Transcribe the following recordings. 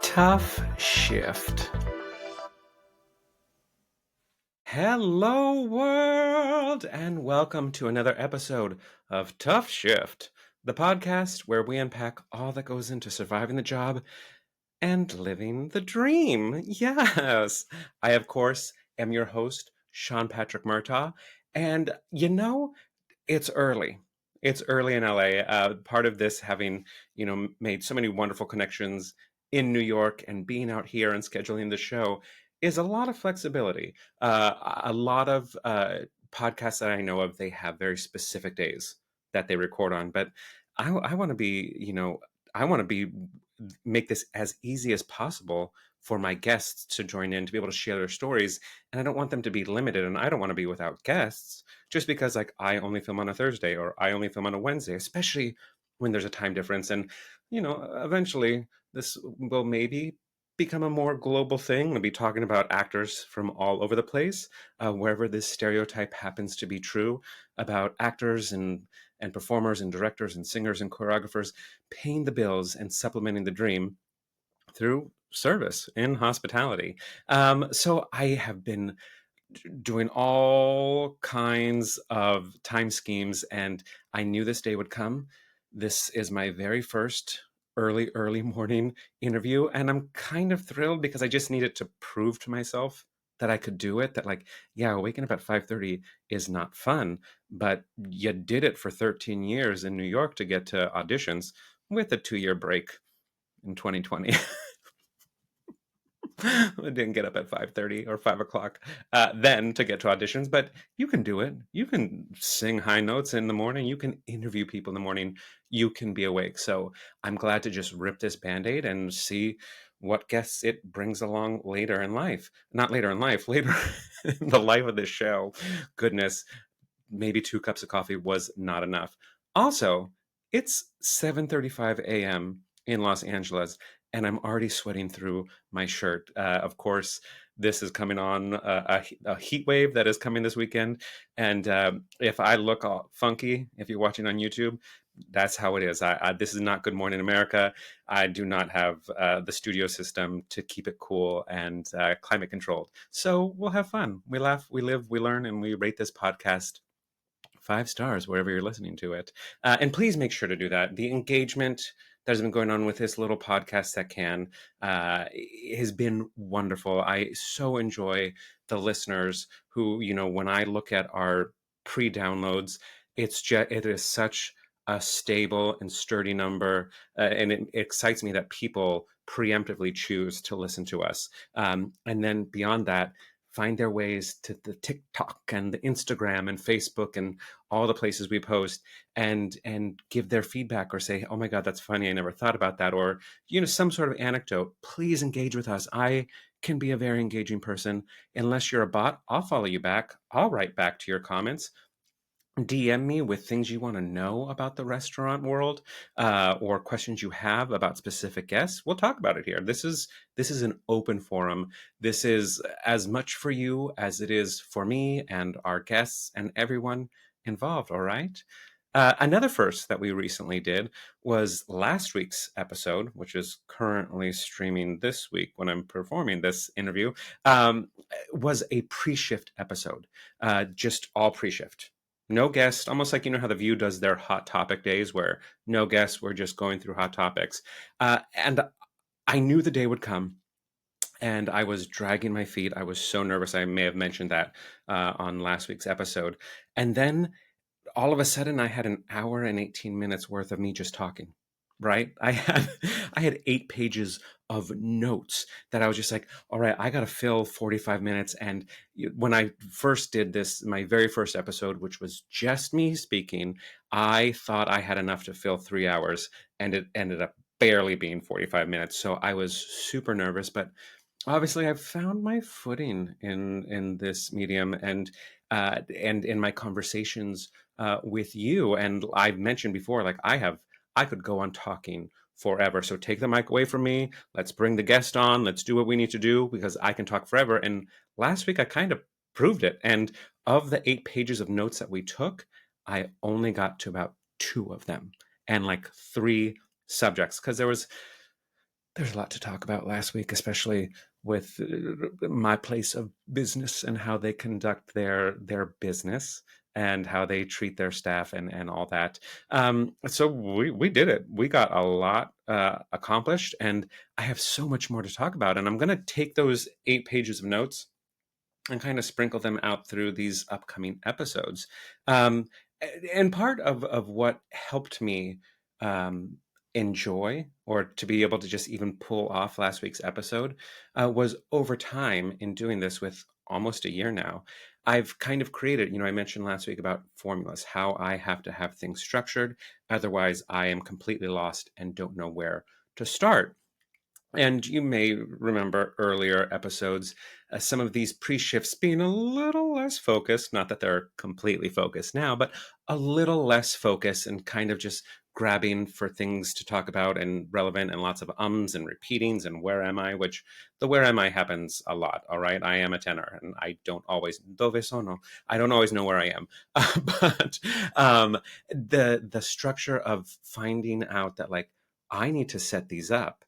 TUFF SHIFT. Hello, world, and welcome to another episode of TUFF SHIFT, the podcast where we unpack all that goes into surviving the job and living the dream. Yes, I, of course, am your host, Sean Patrick Murtagh, and it's early. It's early in LA. Part of this having, made so many wonderful connections in New York and being out here and scheduling the show is a lot of flexibility. A lot of podcasts that I know of, they have very specific days that they record on. But I want to be, I want to be make this as easy as possible for my guests to join in to be able to share their stories. And I don't want them to be limited, and I don't want to be without guests just because like I only film on a Thursday or I only film on a Wednesday, especially when there's a time difference. And, eventually this will maybe become a more global thing. We'll be talking about actors from all over the place, wherever this stereotype happens to be true about actors and performers and directors and singers and choreographers paying the bills and supplementing the dream through service in hospitality. So I have been doing all kinds of time schemes, and I knew this day would come. This is my very first early morning interview, and I'm kind of thrilled because I just needed to prove to myself that I could do it, that like, yeah, waking up at 5:30 is not fun, but you did it for 13 years in New York to get to auditions with a 2-year break in 2020. I didn't get up at 5:30 or 5 o'clock then to get to auditions, but you can do it. You can sing high notes in the morning. You can interview people in the morning. You can be awake. So I'm glad to just rip this Band-Aid and see what guests it brings along later in life. Not later in life, later in the life of this show. Goodness, maybe 2 cups of coffee was not enough. Also, it's 7:35 a.m. in Los Angeles, and I'm already sweating through my shirt. Of course, this is coming on a heat wave that is coming this weekend. And if I look all funky, if you're watching on YouTube, that's how it is. This is not Good Morning America. I do not have the studio system to keep it cool and climate controlled. So we'll have fun. We laugh, we live, we learn, and we rate this podcast 5 stars wherever you're listening to it. And please make sure to do that. The engagement that has been going on with this little podcast that can has been wonderful. I so enjoy the listeners who, when I look at our pre-downloads, it is such a stable and sturdy number. And it excites me that people preemptively choose to listen to us. And then beyond that, find their ways to the TikTok and the Instagram and Facebook and all the places we post and give their feedback or say, oh my God, that's funny. I never thought about that. Or, some sort of anecdote. Please engage with us. I can be a very engaging person. Unless you're a bot, I'll follow you back. I'll write back to your comments. DM me with things you want to know about the restaurant world, or questions you have about specific guests. We'll talk about it here. This is an open forum. This is as much for you as it is for me and our guests and everyone involved. All right. Another first that we recently did was last week's episode, which is currently streaming this week when I'm performing this interview, was a pre-shift episode, just all pre-shift. No guests, almost like, how The View does their hot topic days where no guests, we're just going through hot topics. And I knew the day would come and I was dragging my feet. I was so nervous. I may have mentioned that on last week's episode. And then all of a sudden I had an hour and 18 minutes worth of me just talking. Right? I had 8 pages of notes that I was just like, all right, I got to fill 45 minutes. And when I first did this, my very first episode, which was just me speaking, I thought I had enough to fill 3 hours, and it ended up barely being 45 minutes. So I was super nervous, but obviously I've found my footing in this medium and in my conversations with you. And I've mentioned before, like I could go on talking forever. So take the mic away from me. Let's bring the guest on. Let's do what we need to do because I can talk forever. And last week I kind of proved it. And of the 8 pages of notes that we took, I only got to about 2 of them and like 3 subjects, because there's a lot to talk about last week, especially with my place of business and how they conduct their business and how they treat their staff and all that. So we did it. We got a lot accomplished, and I have so much more to talk about. And I'm going to take those 8 pages of notes and kind of sprinkle them out through these upcoming episodes. Um, and part of what helped me um, enjoy or to be able to just even pull off last week's episode was over time in doing this with almost a year now. I've kind of created, I mentioned last week about formulas, how I have to have things structured. Otherwise, I am completely lost and don't know where to start. And you may remember earlier episodes, some of these pre-shifts being a little less focused, not that they're completely focused now, but a little less focused and kind of just grabbing for things to talk about and relevant, and lots of ums and repeatings and where am I, which the where am I happens a lot. All right. I am a tenor and I don't always, dove sono, I don't always know where I am. But the structure of finding out that like, I need to set these up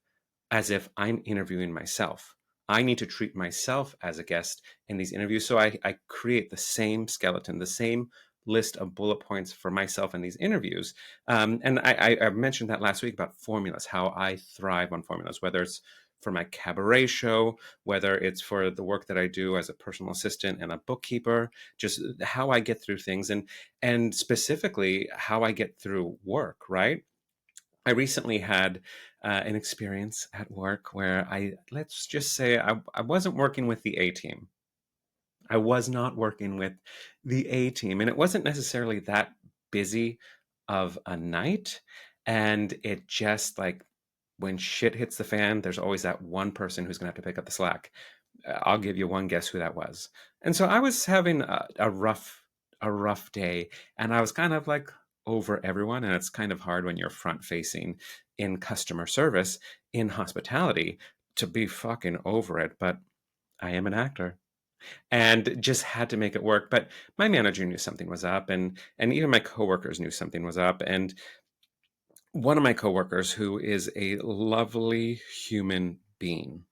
as if I'm interviewing myself. I need to treat myself as a guest in these interviews. So I create the same skeleton, the same list of bullet points for myself in these interviews. And I mentioned that last week about formulas, how I thrive on formulas, whether it's for my cabaret show, whether it's for the work that I do as a personal assistant and a bookkeeper, just how I get through things, and specifically how I get through work, right? I recently had an experience at work where let's just say I wasn't working with the A team. I was not working with the A team, and it wasn't necessarily that busy of a night. And it just like when shit hits the fan, there's always that one person who's going to have to pick up the slack. I'll give you one guess who that was. And so I was having a rough day, and I was kind of like over everyone, and it's kind of hard when you're front facing in customer service in hospitality to be fucking over it, but I am an actor and just had to make it work. But my manager knew something was up, and even my coworkers knew something was up. And one of my coworkers, who is a lovely human being,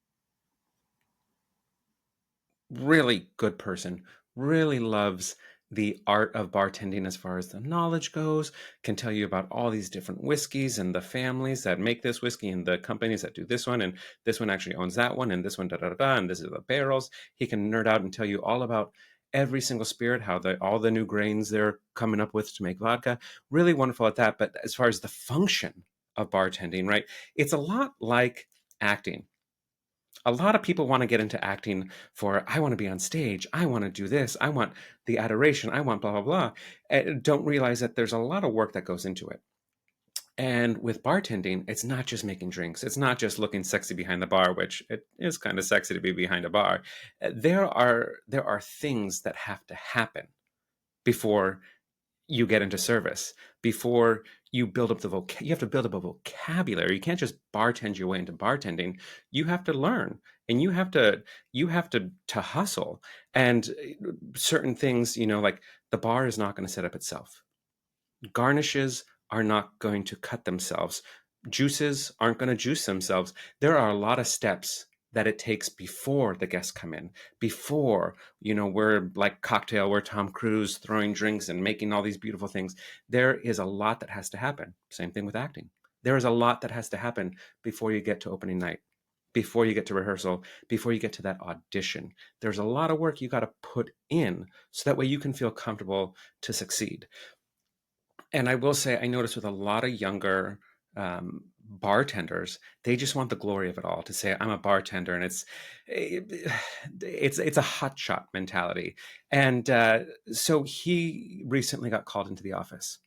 really good person, really loves the art of bartending as far as the knowledge goes, can tell you about all these different whiskeys and the families that make this whiskey and the companies that do this one, and this one actually owns that one, and this one da da da da, and this is the barrels. He can nerd out and tell you all about every single spirit, how all the new grains they're coming up with to make vodka. Really wonderful at that. But as far as the function of bartending, right, it's a lot like acting. A lot of people want to get into acting for, I want to be on stage, I want to do this, I want the adoration, I want blah blah blah, and don't realize that there's a lot of work that goes into it. And with bartending, it's not just making drinks, it's not just looking sexy behind the bar, which it is kind of sexy to be behind a bar. There are things that have to happen before you get into service, before you build up you have to build up a vocabulary. You can't just bartend your way into bartending. You have to learn, and you have to hustle. And certain things, like the bar is not going to set up itself. Garnishes are not going to cut themselves. Juices aren't going to juice themselves. There are a lot of steps that it takes before the guests come in, before, we're like cocktail, we're Tom Cruise throwing drinks and making all these beautiful things. There is a lot that has to happen. Same thing with acting. There is a lot that has to happen before you get to opening night, before you get to rehearsal, before you get to that audition. There's a lot of work you got to put in so that way you can feel comfortable to succeed. And I will say, I noticed with a lot of younger bartenders, they just want the glory of it all, to say I'm a bartender, and it's a hotshot mentality. And so he recently got called into the office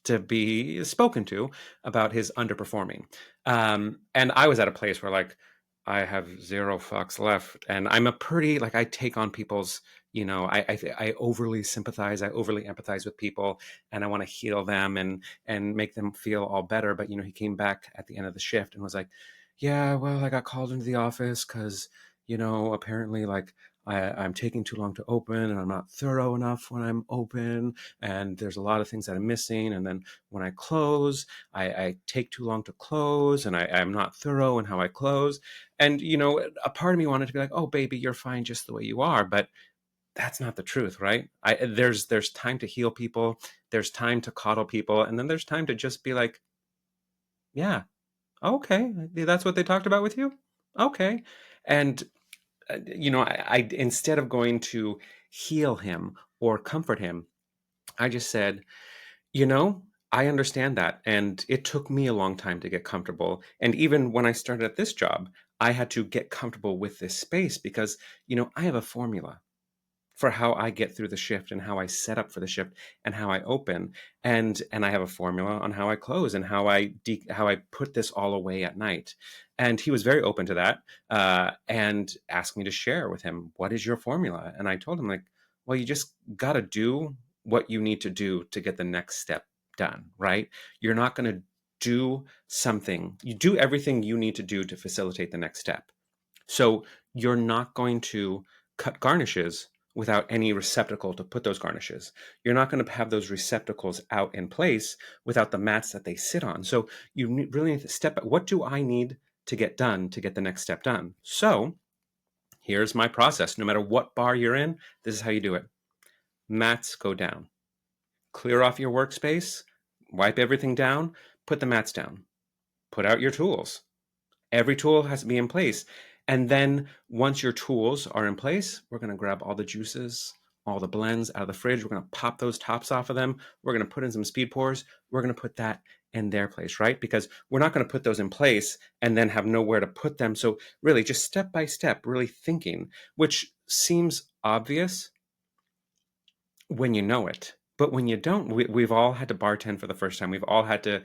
to be spoken to about his underperforming. And I was at a place where like I have zero fucks left, and I'm a pretty like I take on people's. I overly sympathize, I overly empathize with people, and I want to heal them and make them feel all better. But he came back at the end of the shift and was like, "Yeah, well, I got called into the office because apparently like I'm taking too long to open, and I'm not thorough enough when I'm open, and there's a lot of things that I'm missing. And then when I close, I take too long to close, and I'm not thorough in how I close. And, a part of me wanted to be like, oh, baby, you're fine just the way you are. But that's not the truth, right? There's time to heal people. There's time to coddle people. And then there's time to just be like, yeah, okay, that's what they talked about with you. Okay. And, I instead of going to heal him or comfort him, I just said, I understand that. And it took me a long time to get comfortable. And even when I started at this job, I had to get comfortable with this space because, I have a formula for how I get through the shift and how I set up for the shift and how I open, and I have a formula on how I close and how I put this all away at night. And he was very open to that, and asked me to share with him, what is your formula? And I told him, like, well, you just got to do what you need to do to get the next step done, right? You're not going to do something. You do everything you need to do to facilitate the next step. So you're not going to cut garnishes without any receptacle to put those garnishes. You're not going to have those receptacles out in place without the mats that they sit on. So you really need to step. What do I need to get done to get the next step done? So here's my process. No matter what bar you're in, this is how you do it. Mats go down. Clear off your workspace, wipe everything down, put the mats down. Put out your tools. Every tool has to be in place. And then once your tools are in place, we're going to grab all the juices, all the blends out of the fridge. We're going to pop those tops off of them. We're going to put in some speed pours. We're going to put that in their place, right? Because we're not going to put those in place and then have nowhere to put them. So really just step by step, really thinking, which seems obvious when you know it. But when you don't, we've all had to bartend for the first time. We've all had to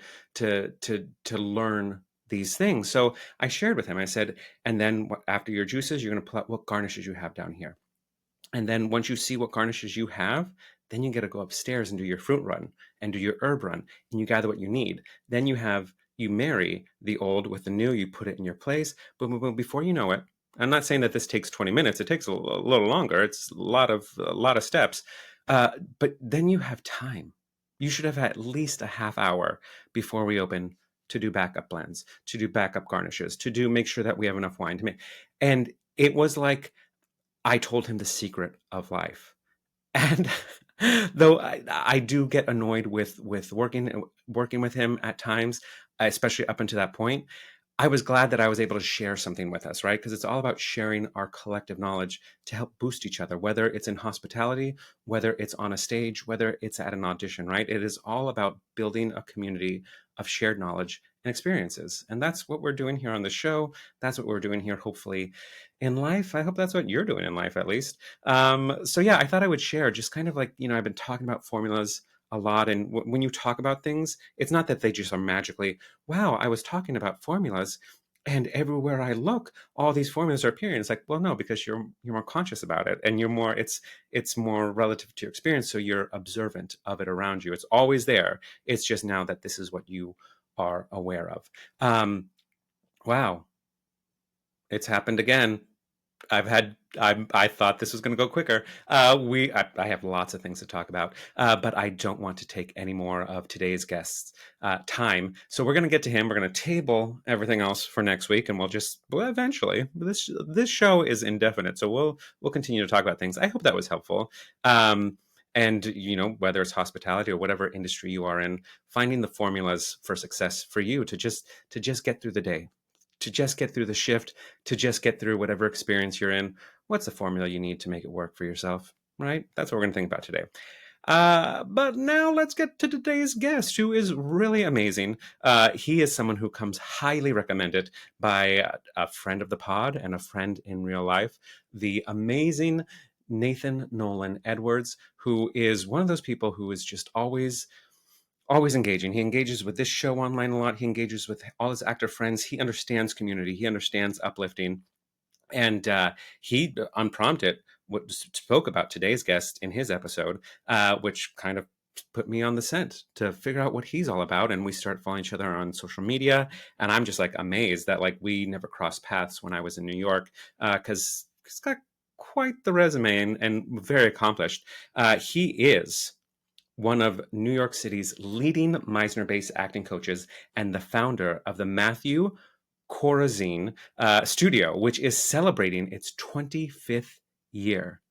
learn these things. So I shared with him. I said, and then after your juices, you're going to pull out what garnishes you have down here. And then once you see what garnishes you have, then you got to go upstairs and do your fruit run and do your herb run, and you gather what you need. Then you marry the old with the new. You put it in your place. Boom, boom, boom. Before you know it, I'm not saying that this takes 20 minutes. It takes a little longer. It's a lot of steps. But then you have time. You should have at least a half hour before we open to do backup blends, to do backup garnishes, to make sure that we have enough wine to make. And it was like I told him the secret of life. And though I do get annoyed with working with him at times, especially up until that point, I was glad that I was able to share something with us, right? Because it's all about sharing our collective knowledge to help boost each other, whether it's in hospitality, whether it's on a stage, whether it's at an audition, right? It is all about building a community of shared knowledge and experiences. And that's what we're doing here on the show. That's what we're doing here, hopefully, in life. I hope that's what you're doing in life, at least. So yeah, I thought I would share just kind of like, I've been talking about formulas a lot. And when you talk about things, it's not that they just are magically, wow, I was talking about formulas and everywhere I look, all these formulas are appearing. It's like, well, no, because you're more conscious about it, and it's more relative to your experience. So you're observant of it around you. It's always there. It's just now that this is what you are aware of. Wow, it's happened again. I thought this was going to go quicker. I have lots of things to talk about, but I don't want to take any more of today's guest's time. So we're going to get to him. We're going to table everything else for next week, and well, eventually, this show is indefinite, so we'll continue to talk about things. I hope that was helpful. And whether it's hospitality or whatever industry you are in, finding the formulas for success for you to just get through the day, to just get through the shift, to just get through whatever experience you're in. What's the formula you need to make it work for yourself, right? That's what we're going to think about today. But now let's get to today's guest, who is really amazing. He is someone who comes highly recommended by a friend of the pod and a friend in real life, the amazing Nathan Nolan Edwards, who is one of those people who is just always engaging. He engages with this show online a lot. He engages with all his actor friends. He understands community. He understands uplifting. And he, unprompted, spoke about today's guest in his episode, which kind of put me on the scent to figure out what he's all about. And we start following each other on social media. And I'm just like amazed that like we never crossed paths when I was in New York, because he's got quite the resume and very accomplished. He is one of New York City's leading Meisner-based acting coaches and the founder of the Matthew Corozine Studio, which is celebrating its 25th year.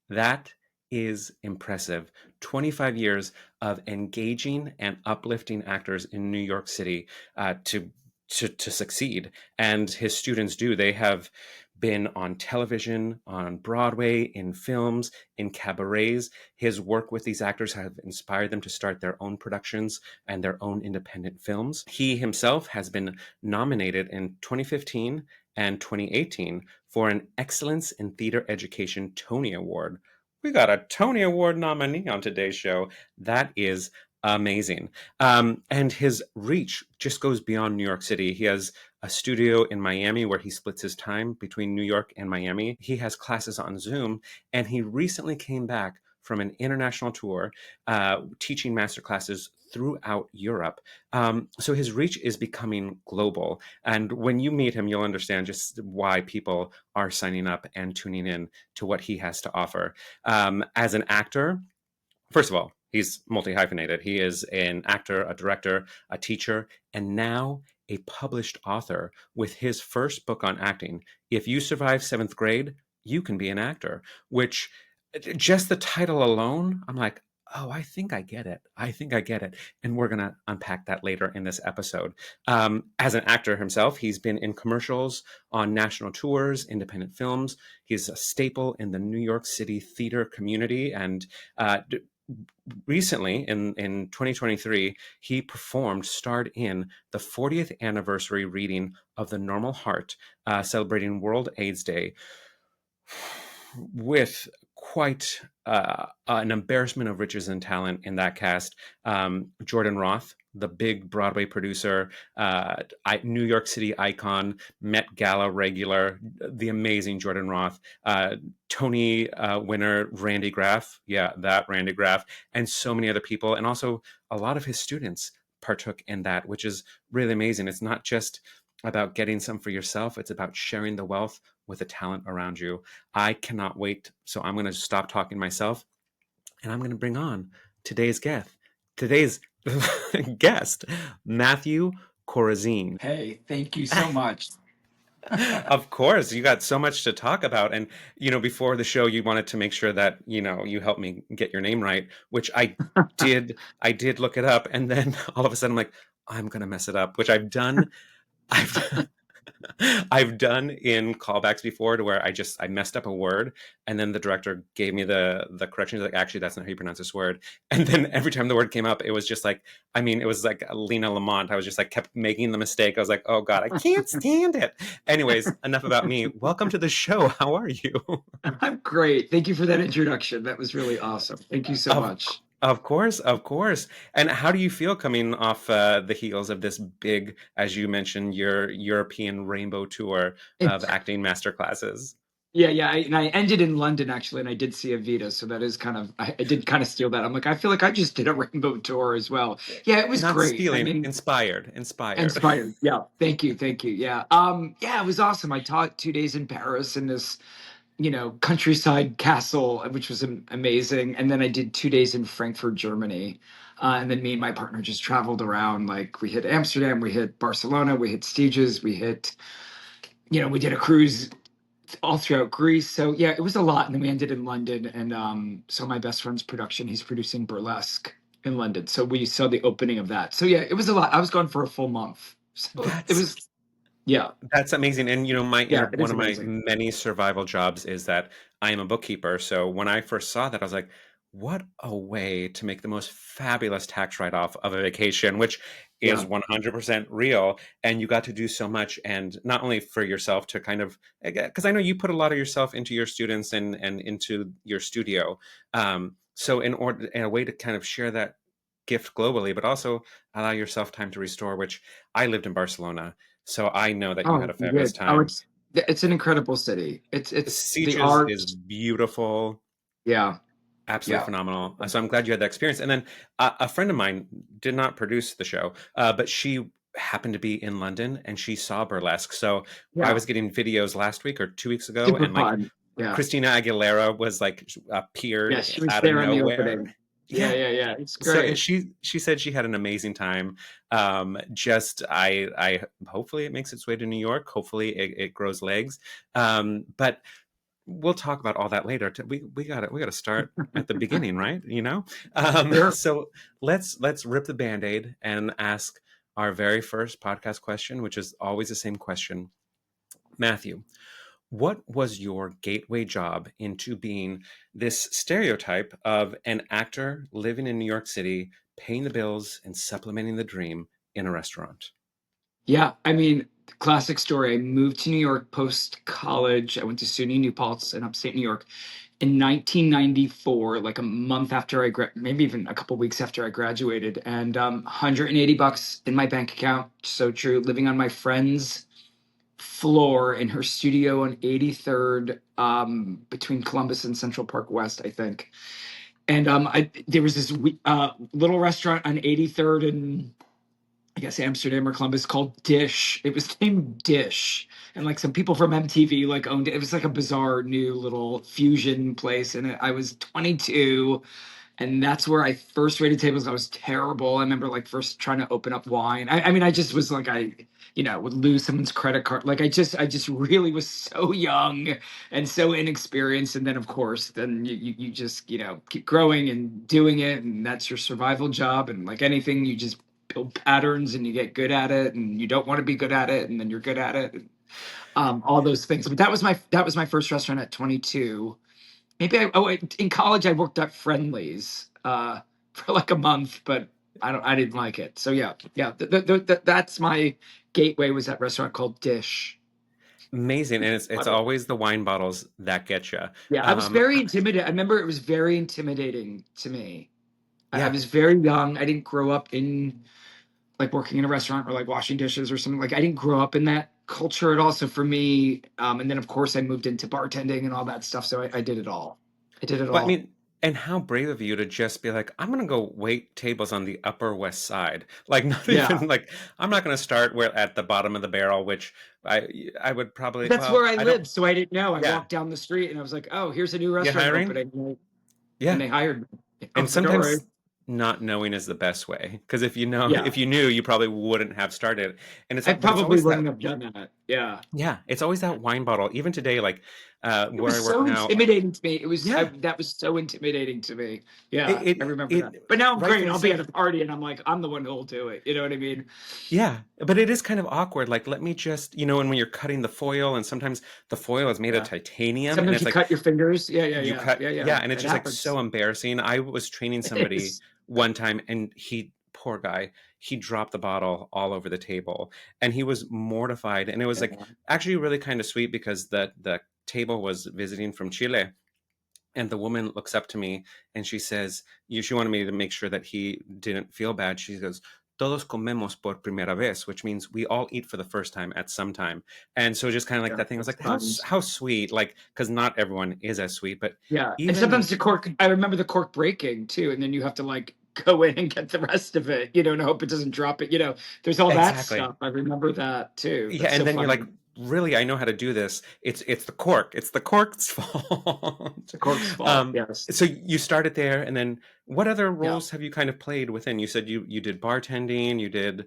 That is impressive. 25 years of engaging and uplifting actors in New York City to succeed. And his students do. They have been on television, on Broadway, in films, in cabarets. His work with these actors have inspired them to start their own productions and their own independent films. He himself has been nominated in 2015 and 2018 for an Excellence in Theater Education Tony Award. We got a Tony Award nominee on today's show. That is amazing. And his reach just goes beyond New York City. He has a studio in Miami where he splits his time between New York and Miami. He has classes on Zoom, and he recently came back from an international tour, teaching master classes throughout Europe. So his reach is becoming global. And when you meet him, you'll understand just why people are signing up and tuning in to what he has to offer. As an actor, first of all, he's multi-hyphenated. He is an actor, a director, a teacher, and now a published author with his first book on acting. If you survive 7th grade, you can be an actor, which just the title alone, I'm like, oh, I think I get it. I think I get it. And we're going to unpack that later in this episode. As an actor himself, he's been in commercials, on national tours, independent films. He's a staple in the New York City theater community. And recently, in 2023, he starred in the 40th anniversary reading of The Normal Heart, celebrating World AIDS Day, with quite an embarrassment of riches and talent in that cast. Jordan Roth, the big Broadway producer, New York City icon, Met Gala regular, the amazing Jordan Roth, Tony winner Randy Graff, that Randy Graff, and so many other people. And also a lot of his students partook in that, which is really amazing. It's not just about getting some for yourself. It's about sharing the wealth with the talent around you. I cannot wait. So I'm going to stop talking myself, and I'm going to bring on today's guest, Matthew Corozine. Hey, thank you so much. Of course, you got so much to talk about. And, before the show, you wanted to make sure that, you helped me get your name right, which I did. I did look it up. And then all of a sudden I'm like, I'm going to mess it up, which I've done. I've done in callbacks before, to where I messed up a word, and then the director gave me the correction. He's like, actually, that's not how you pronounce this word. And then every time the word came up, it was just like, it was like Lena Lamont. I was just like, kept making the mistake. I was like, oh God, I can't stand it. Anyways, enough about me. Welcome to the show. How are you? I'm great. Thank you for that introduction. That was really awesome. Thank you so much. Of course, of course. And how do you feel coming off the heels of this big, as you mentioned, your European rainbow tour of acting masterclasses? Yeah. And I ended in London, actually, and I did see Evita. So that is I did kind of steal that. I'm like, I feel like I just did a rainbow tour as well. Yeah, it was Not great. I stealing, mean, inspired. inspired. Yeah. Thank you. Thank you. Yeah. Yeah, it was awesome. I taught 2 days in Paris in this countryside castle, which was amazing. And then I did 2 days in Frankfurt, Germany. And then me and my partner just traveled around. Like we hit Amsterdam, we hit Barcelona, we hit Stooges, we did a cruise all throughout Greece. So yeah, it was a lot. And then we ended in London. And so my best friend's production, he's producing Burlesque in London. So we saw the opening of that. So yeah, it was a lot. I was gone for a full month. So it was, yeah. That's amazing. And Yeah, it one is of my amazing. many survival jobs is that I am a bookkeeper. So when I first saw that, I was like, what a way to make the most fabulous tax write-off of a vacation, which is Yeah. 100% real. And you got to do so much, and not only for yourself to kind of, because I know you put a lot of yourself into your students and into your studio. So in a way to kind of share that gift globally, but also allow yourself time to restore, which I lived in Barcelona. So I know that you had Oh, a you fabulous did. Oh, time. it's an incredible city. It's the Sieges art. is beautiful, Yeah, absolutely yeah. phenomenal. So I'm glad you had that experience. And then a friend of mine did not produce the show, but she happened to be in London and she saw Burlesque. So I Yeah. was getting videos last week or 2 weeks ago, Super and like fun. Yeah. Christina Aguilera was like Yeah, appeared she was out of there on the nowhere. opening. Yeah, Yeah. yeah, yeah. It's So, and great. she said she had an amazing time. Just I hopefully it makes its way to New York. Hopefully it grows legs. But we'll talk about all that later. We got to start at the beginning, right? Sure. So let's rip the band-aid and ask our very first podcast question, which is always the same question. Matthew, what was your gateway job into being this stereotype of an actor living in New York City, paying the bills and supplementing the dream in a restaurant? Yeah, I mean, classic story. I moved to New York post college. I went to SUNY New Paltz in upstate New York in 1994, like a month after maybe even a couple weeks after I graduated, and 180 bucks in my bank account. So true. Living on my friend's floor in her studio on 83rd, between Columbus and Central Park West, I think. And there was this little restaurant on 83rd and I guess Amsterdam or Columbus called Dish. It was named Dish, and like some people from MTV like owned it. It was like a bizarre new little fusion place, and I was 22, and that's where I first rated tables. I was terrible. I remember like first trying to open up wine. I mean, I just was like would lose someone's credit card. Like I just really was so young and so inexperienced. And then of course, then you just keep growing and doing it, and that's your survival job. And like anything, you just build patterns and you get good at it, and you don't want to be good at it, and then you're good at it. And, all those things. But that was my first restaurant at 22. Maybe in college I worked at Friendly's for like a month, but I didn't like it. So yeah, yeah, that's my gateway, was that restaurant called Dish. Amazing, and it's Love it. always the wine bottles that get you. Yeah, I was Um, very intimidated. I remember it was very intimidating to me. I yeah, was very young. I didn't grow up in like working in a restaurant or like washing dishes or something. Like I didn't grow up in that culture at all. So for me, and then of course I moved into bartending and all that stuff. So I did it all. I did it but I all. mean, and how brave of you to just be like, I'm gonna go wait tables on the Upper West Side. Like, not Yeah. even like I'm not gonna start where at the bottom of the barrel, which I would probably. That's Well, where I I don't. lived, so I didn't know. I Yeah, walked down the street and I was like, "Oh, here's a new you restaurant hiring? opening," and Yeah, they hired me. I and was like, "All right." sometimes not knowing is the best way because if you know, Yeah, if you knew, you probably wouldn't have started. And I but it's probably always that. wouldn't have done that. Yeah. Yeah, it's always that wine bottle. Even today, like It where was I work so now. intimidating to me. Yeah, That was so intimidating to me. Yeah, I it remember that. it But now I'm great. rightfully I'll be so. at a party and I'm like, I'm the one who'll do it. You know what I mean? Yeah, but it is kind of awkward. Like, let me just, and when you're cutting the foil, and sometimes the foil is made of Yeah. titanium, and Sometimes it's you like cut your fingers. Yeah, yeah, you yeah, cut, yeah, yeah. yeah, and it's It just like happens. so embarrassing. I was training It somebody is. one time, and poor guy, he dropped the bottle all over the table, and he was mortified. And it was like Yeah. actually really kind of sweet because the table was visiting from Chile. And the woman looks up to me and she says, she wanted me to make sure that he didn't feel bad. She goes, Todos comemos por primera vez, which means we all eat for the first time at some time. And so just kind of like Yeah, that thing, I was that's like, fun. how sweet, like, because not everyone is as sweet, but Yeah, and even sometimes the cork. I remember the cork breaking too, and then you have to like go in and get the rest of it, and hope it doesn't drop it. There's all that exactly. stuff. I remember that too. Yeah. That's And so then you're like, funny. really, I know how to do this. It's the cork. It's the cork's fault. The cork's fault. um, Yes. so you started there, and then what other Yeah. roles have you kind of played within? You said you did bartending, you did.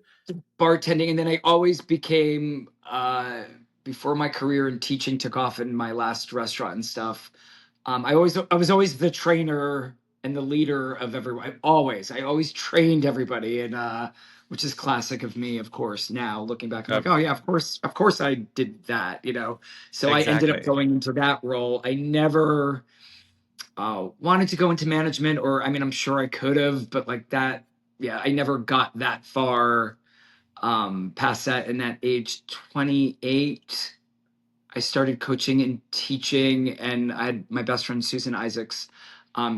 Bartending, and then I always became before my career in teaching took off in my last restaurant and stuff. I was always the trainer and the leader of everyone. I always trained everybody, and which is classic of me, of course. Now looking back, I'm Uh, like, oh yeah, of course, I did that. So I ended up Exactly. going into that role. I never wanted to go into management, or I mean, I'm sure I could have, but like that, yeah, I never got that far past that. And at age 28, I started coaching and teaching, and I had my best friend Susan Isaacs.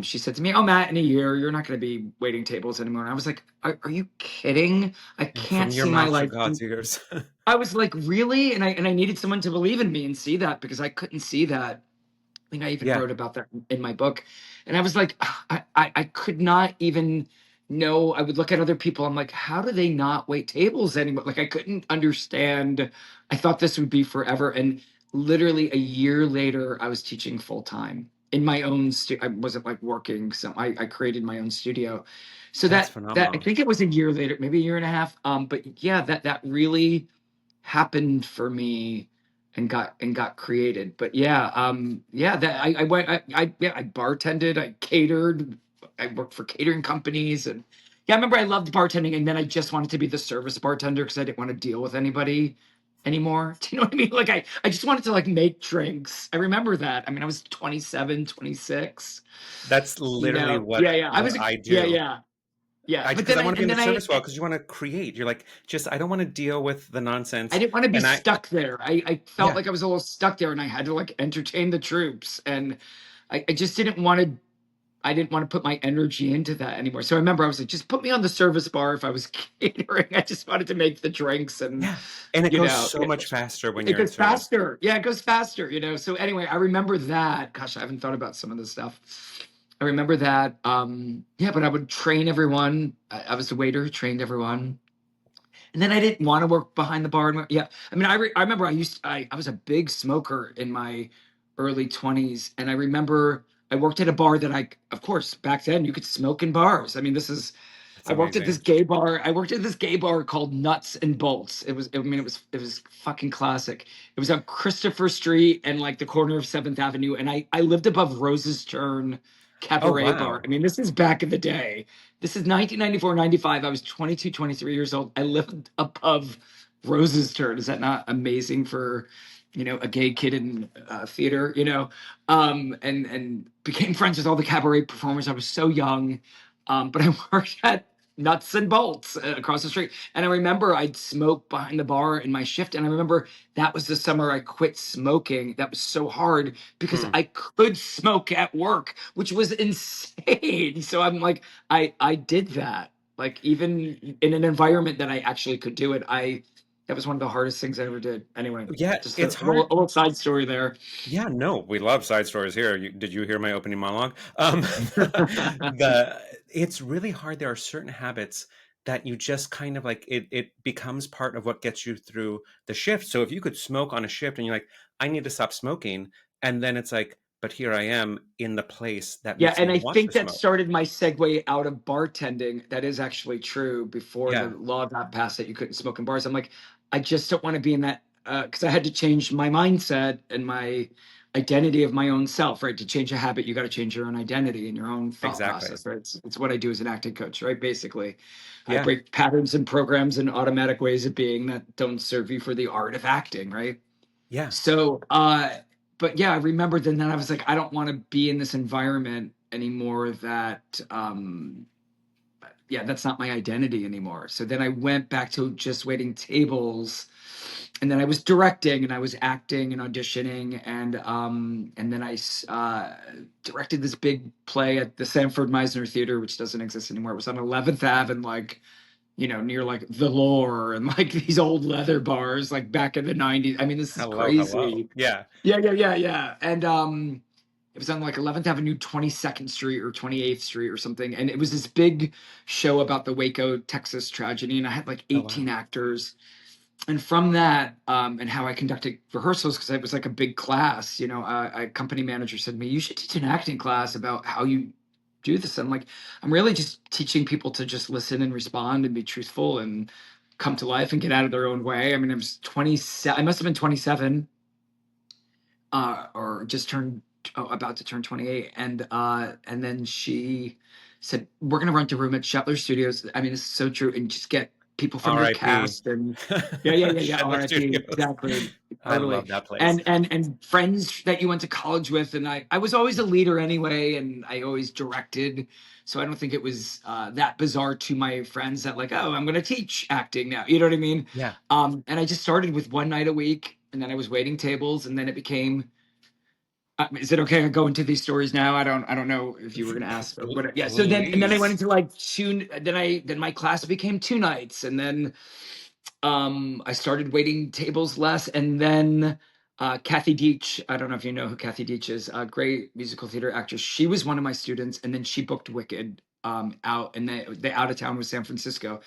She said to me, "Oh, Matt, in a year, you're not going to be waiting tables anymore." And I was like, "Are you kidding? I can't From your see my mouth to life." God's ears. I was like, "Really?" And I needed someone to believe in me and see that, because I couldn't see that. I think I even Yeah. wrote about that in my book. And I was like, I could not even know. I would look at other people. I'm like, how do they not wait tables anymore? Like, I couldn't understand. I thought this would be forever. And literally a year later, I was teaching full time in my own I wasn't like working, so I created my own studio. So That's that I phenomenal. think it was a year later, maybe a year and a half. But yeah, that really happened for me and got created. But yeah, yeah, that I went, yeah, I bartended, I catered, I worked for catering companies, and yeah, I remember I loved bartending, and then I just wanted to be the service bartender because I didn't want to deal with anybody anymore. Do you know what I mean? Like I just wanted to like make drinks. I remember that. I mean, I was 27, 26. That's You literally know, yeah, yeah. I what was, I yeah, do. yeah, yeah. I But because then I I, wanna be in and the then service well, because you wanna create. You're like, "Just I don't wanna deal with the I nonsense." didn't want to be And I stuck there. I felt Yeah, like I was a little stuck there and I had to like entertain the troops. And I just didn't want to, I didn't want to put my energy into that anymore. So I remember I was like, just put me on the service bar if I was catering. I just wanted to make the drinks and, yeah, and it you goes know, so much faster when it you're in goes service. faster. Yeah, it goes faster, you know. So anyway, I remember that. Gosh, I haven't thought about some of this stuff. I remember that. Yeah, but I would train everyone. I was the waiter who trained everyone. And then I didn't want to work behind the bar. Yeah, I mean, I remember I was a big smoker in my early 20s, and I remember I worked at a bar that of course, back then you could smoke in bars. I mean, That's I worked at this amazing. gay bar. I worked at this gay bar called Nuts and Bolts. I mean, it was fucking classic. It was on Christopher Street and like the corner of Seventh Avenue, and I lived above Rose's Turn Oh, Cabaret Bar. wow. I mean, this is back in the day. This is 1994, 95. I was 22, 23 years old. I lived above Rose's Turn. Is that not amazing for, you know, a gay kid in theater, you know? And became friends with all the cabaret performers. I was so young. But I worked at Nuts and Bolts across the street. And I remember I'd smoke behind the bar in my shift. And I remember that was the summer I quit smoking. That was so hard because Hmm. I could smoke at work, which was insane. So I'm like, I did that. Like even in an environment that I actually could do it, I that was one of the hardest things I ever did. Anyway, Yeah, just it's a hard. little side story there. Yeah, no, we love side stories here. Did you hear my opening monologue? The it's really hard. There are certain habits that you just kind of like it becomes part of what gets you through the shift. So if you could smoke on a shift and you're like, I need to stop smoking, and then it's like, but here I am in the place that Yeah, makes and me I want think to that smoke. started my segue out of bartending. That is actually true. Before the Yeah, law got passed that you couldn't smoke in bars, I'm like, I just don't want to be in that because I had to change my mindset and my identity of my own self. Right, to change a habit, you got to change your own identity and your own thought exactly. process. Right, it's what I do as an acting coach. Right, basically, I Yeah, break patterns and programs and automatic ways of being that don't serve you for the art of acting. Right. yeah, So, but yeah, I remembered then I was like, I don't want to be in this environment anymore that, yeah, that's not my identity anymore. So then I went back to just waiting tables and then I was directing and I was acting and auditioning and then directed this big play at the Sanford Meisner Theater, which doesn't exist anymore. It was on 11th Ave and like, you know, near like the lore and like these old leather bars like back in the 90s. I mean, this is hello, hello. crazy. Yeah. Yeah, yeah, yeah, yeah. And it was on like 11th Avenue, 22nd Street or 28th Street or something. And it was this big show about the Waco, Texas tragedy. And I had like Oh, wow. 18 actors. And from that, and how I conducted rehearsals, because it was like a big class, you know, a company manager said to me, you should teach an acting class about how you do this. I'm like, I'm really just teaching people to just listen and respond and be truthful and come to life and get out of their own way. I mean, I was 27, I must have been 27 or just turned about to turn 28 and then she said we're going to rent a room at Shetler Studios. I mean, it's so true, and just get people from your R.I.P. cast and yeah, yeah, yeah, yeah, Shetler RIP, Studios. exactly, I totally. love that place. And friends that you went to college with, and I was always a leader anyway, and I always directed, so I don't think it was that bizarre to my friends that like, oh, I'm going to teach acting now, you know what I mean? Yeah. And I just started with one night a week, and then I was waiting tables, and then it became is it okay to go into these stories now? I don't know if you were going to ask, but yeah. So then, and then I went Please. into like two. Then my class became two nights, and then I started waiting tables less, and then Kathy Deitch. I don't know if you know who Kathy Deitch is. A great musical theater actress. She was one of my students, and then she booked Wicked out, and they out of town was San Francisco.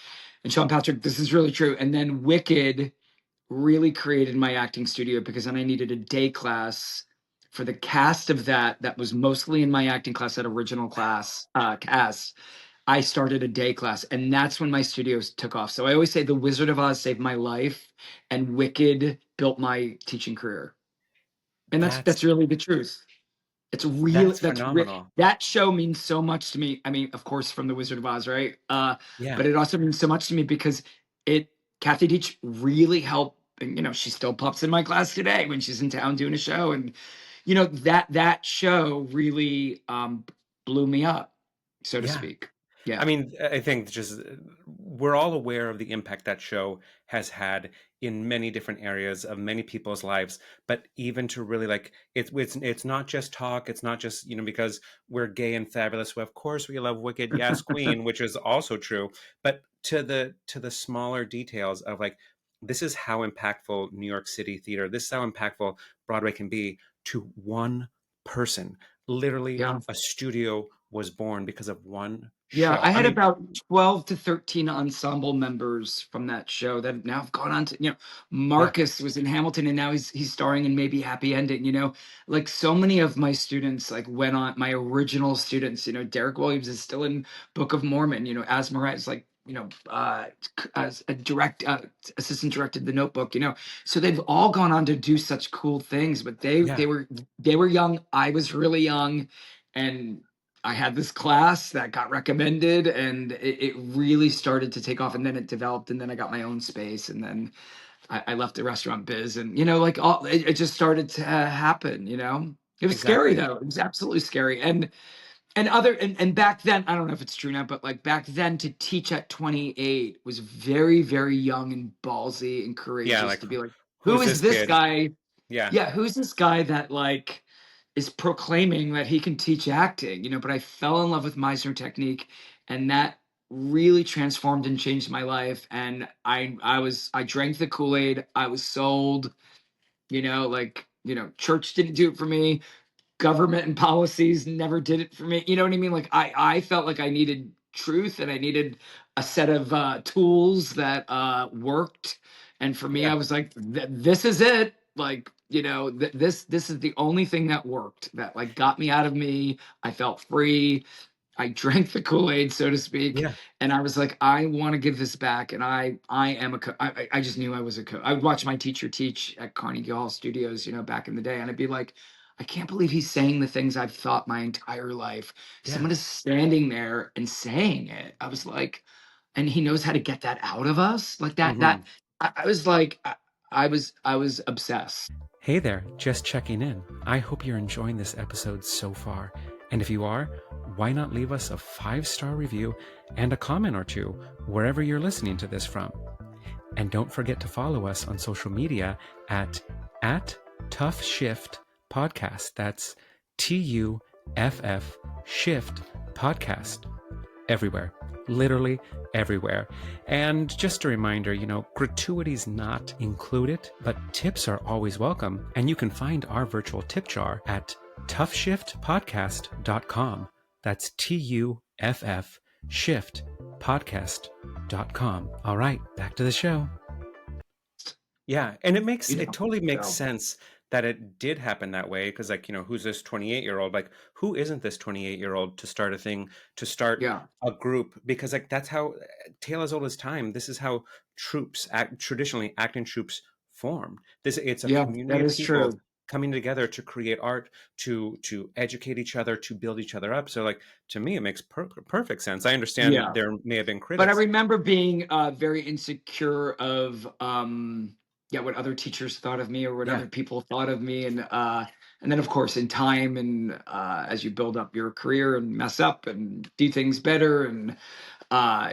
And Sean Patrick, this is really true. And then Wicked really created my acting studio because then I needed a day class for the cast of that was mostly in my acting class, that original class cast. I started a day class, and that's when my studios took off. So I always say The Wizard of Oz saved my life, and Wicked built my teaching career. And That's that's really the truth. It's real. that's phenomenal. That show means so much to me. I mean, of course, from The Wizard of Oz, right? Yeah, But it also means so much to me because it Kathy Deitch really helped. And she still pops in my class today when she's in town doing a show, and that show really blew me up, so to yeah. speak. I Yeah, mean, I think just we're all aware of the impact that show has had in many different areas of many people's lives. But even to really like it's not just talk. It's not just because we're gay and fabulous. Well, of course, we love Wicked, yes, Queen, which is also true. But to the smaller details of like this is how impactful New York City theater. This is how impactful Broadway can be to one person. Literally, yeah. a studio was born because of one Yeah, show. I I had mean, about 12 to 13 ensemble members from that show that now have gone on to, yeah, Marcus was in Hamilton and now he's starring in Maybe Happy Ending. Like so many of my students like went on, my original students, Derek Williams is still in Book of Mormon, Asmaret is like, as a direct assistant directed The Notebook, so they've all gone on to do such cool things, but they yeah, they were they were young. I was really young, and I had this class that got recommended, and it really started to take off, and then it developed, and then I got my own space, and then I left the restaurant biz, and like all it just started to happen. It was scary exactly. though. It was absolutely scary, and back then, I don't know if it's true now, but like back then, to teach at 28 was very, very young and ballsy and Yeah, courageous like to be like, who who's is this this kid? guy? Yeah, Yeah, who's this guy that like is proclaiming that he can teach acting, but I fell in love with Meisner technique, and that really transformed and changed my life. And I drank the Kool-Aid. I was sold, like, church didn't do it for me. Government and policies never did it for me. You know what I mean? Like I felt like I needed truth and I needed a set of tools that worked. And for me, yeah, I was like, this is it. Like, this is the only thing that worked, that like got me out of me. I felt free. I drank the Kool-Aid, so to speak, yeah, and I was like, I want to give this back. And I am a I just knew I was a coach. I would watch my teacher teach at Carnegie Hall Studios, back in the day, and I'd be like, I can't believe he's saying the things I've thought my entire life. yeah. Someone is standing there and saying it. I was like, and he knows how to get that out of us, like that. Hmm. I was like, I was obsessed. Hey there, just checking in. I hope you're enjoying this episode so far. And if you are, why not leave us a 5-star review and a comment or two wherever you're listening to this from? And don't forget to follow us on social media at TUFF SHIFT Podcast. That's TUFF Shift Podcast. Everywhere, literally everywhere. And just a reminder, gratuity's not included, but tips are always welcome. And you can find our virtual tip jar at tuffshiftpodcast.com. That's TUFF Shift Podcast.com. All right, back to the show. Yeah, and it totally makes So sense that it did happen that way because like, who's this 28-year-old? Like, who isn't this 28-year-old to start a thing, to start yeah, a group? Because like that's how tale as old as time. This is how traditionally acting troops formed. It's a yeah, community that of is people true. coming together to create art, to educate each other, to build each other up. So like to me, it makes perfect sense. I understand Yeah. there may have been But I critics. remember being very insecure of yeah, what other teachers thought of me or what Yeah, other people thought of me, and then of course in time, and as you build up your career and mess up and do things better, and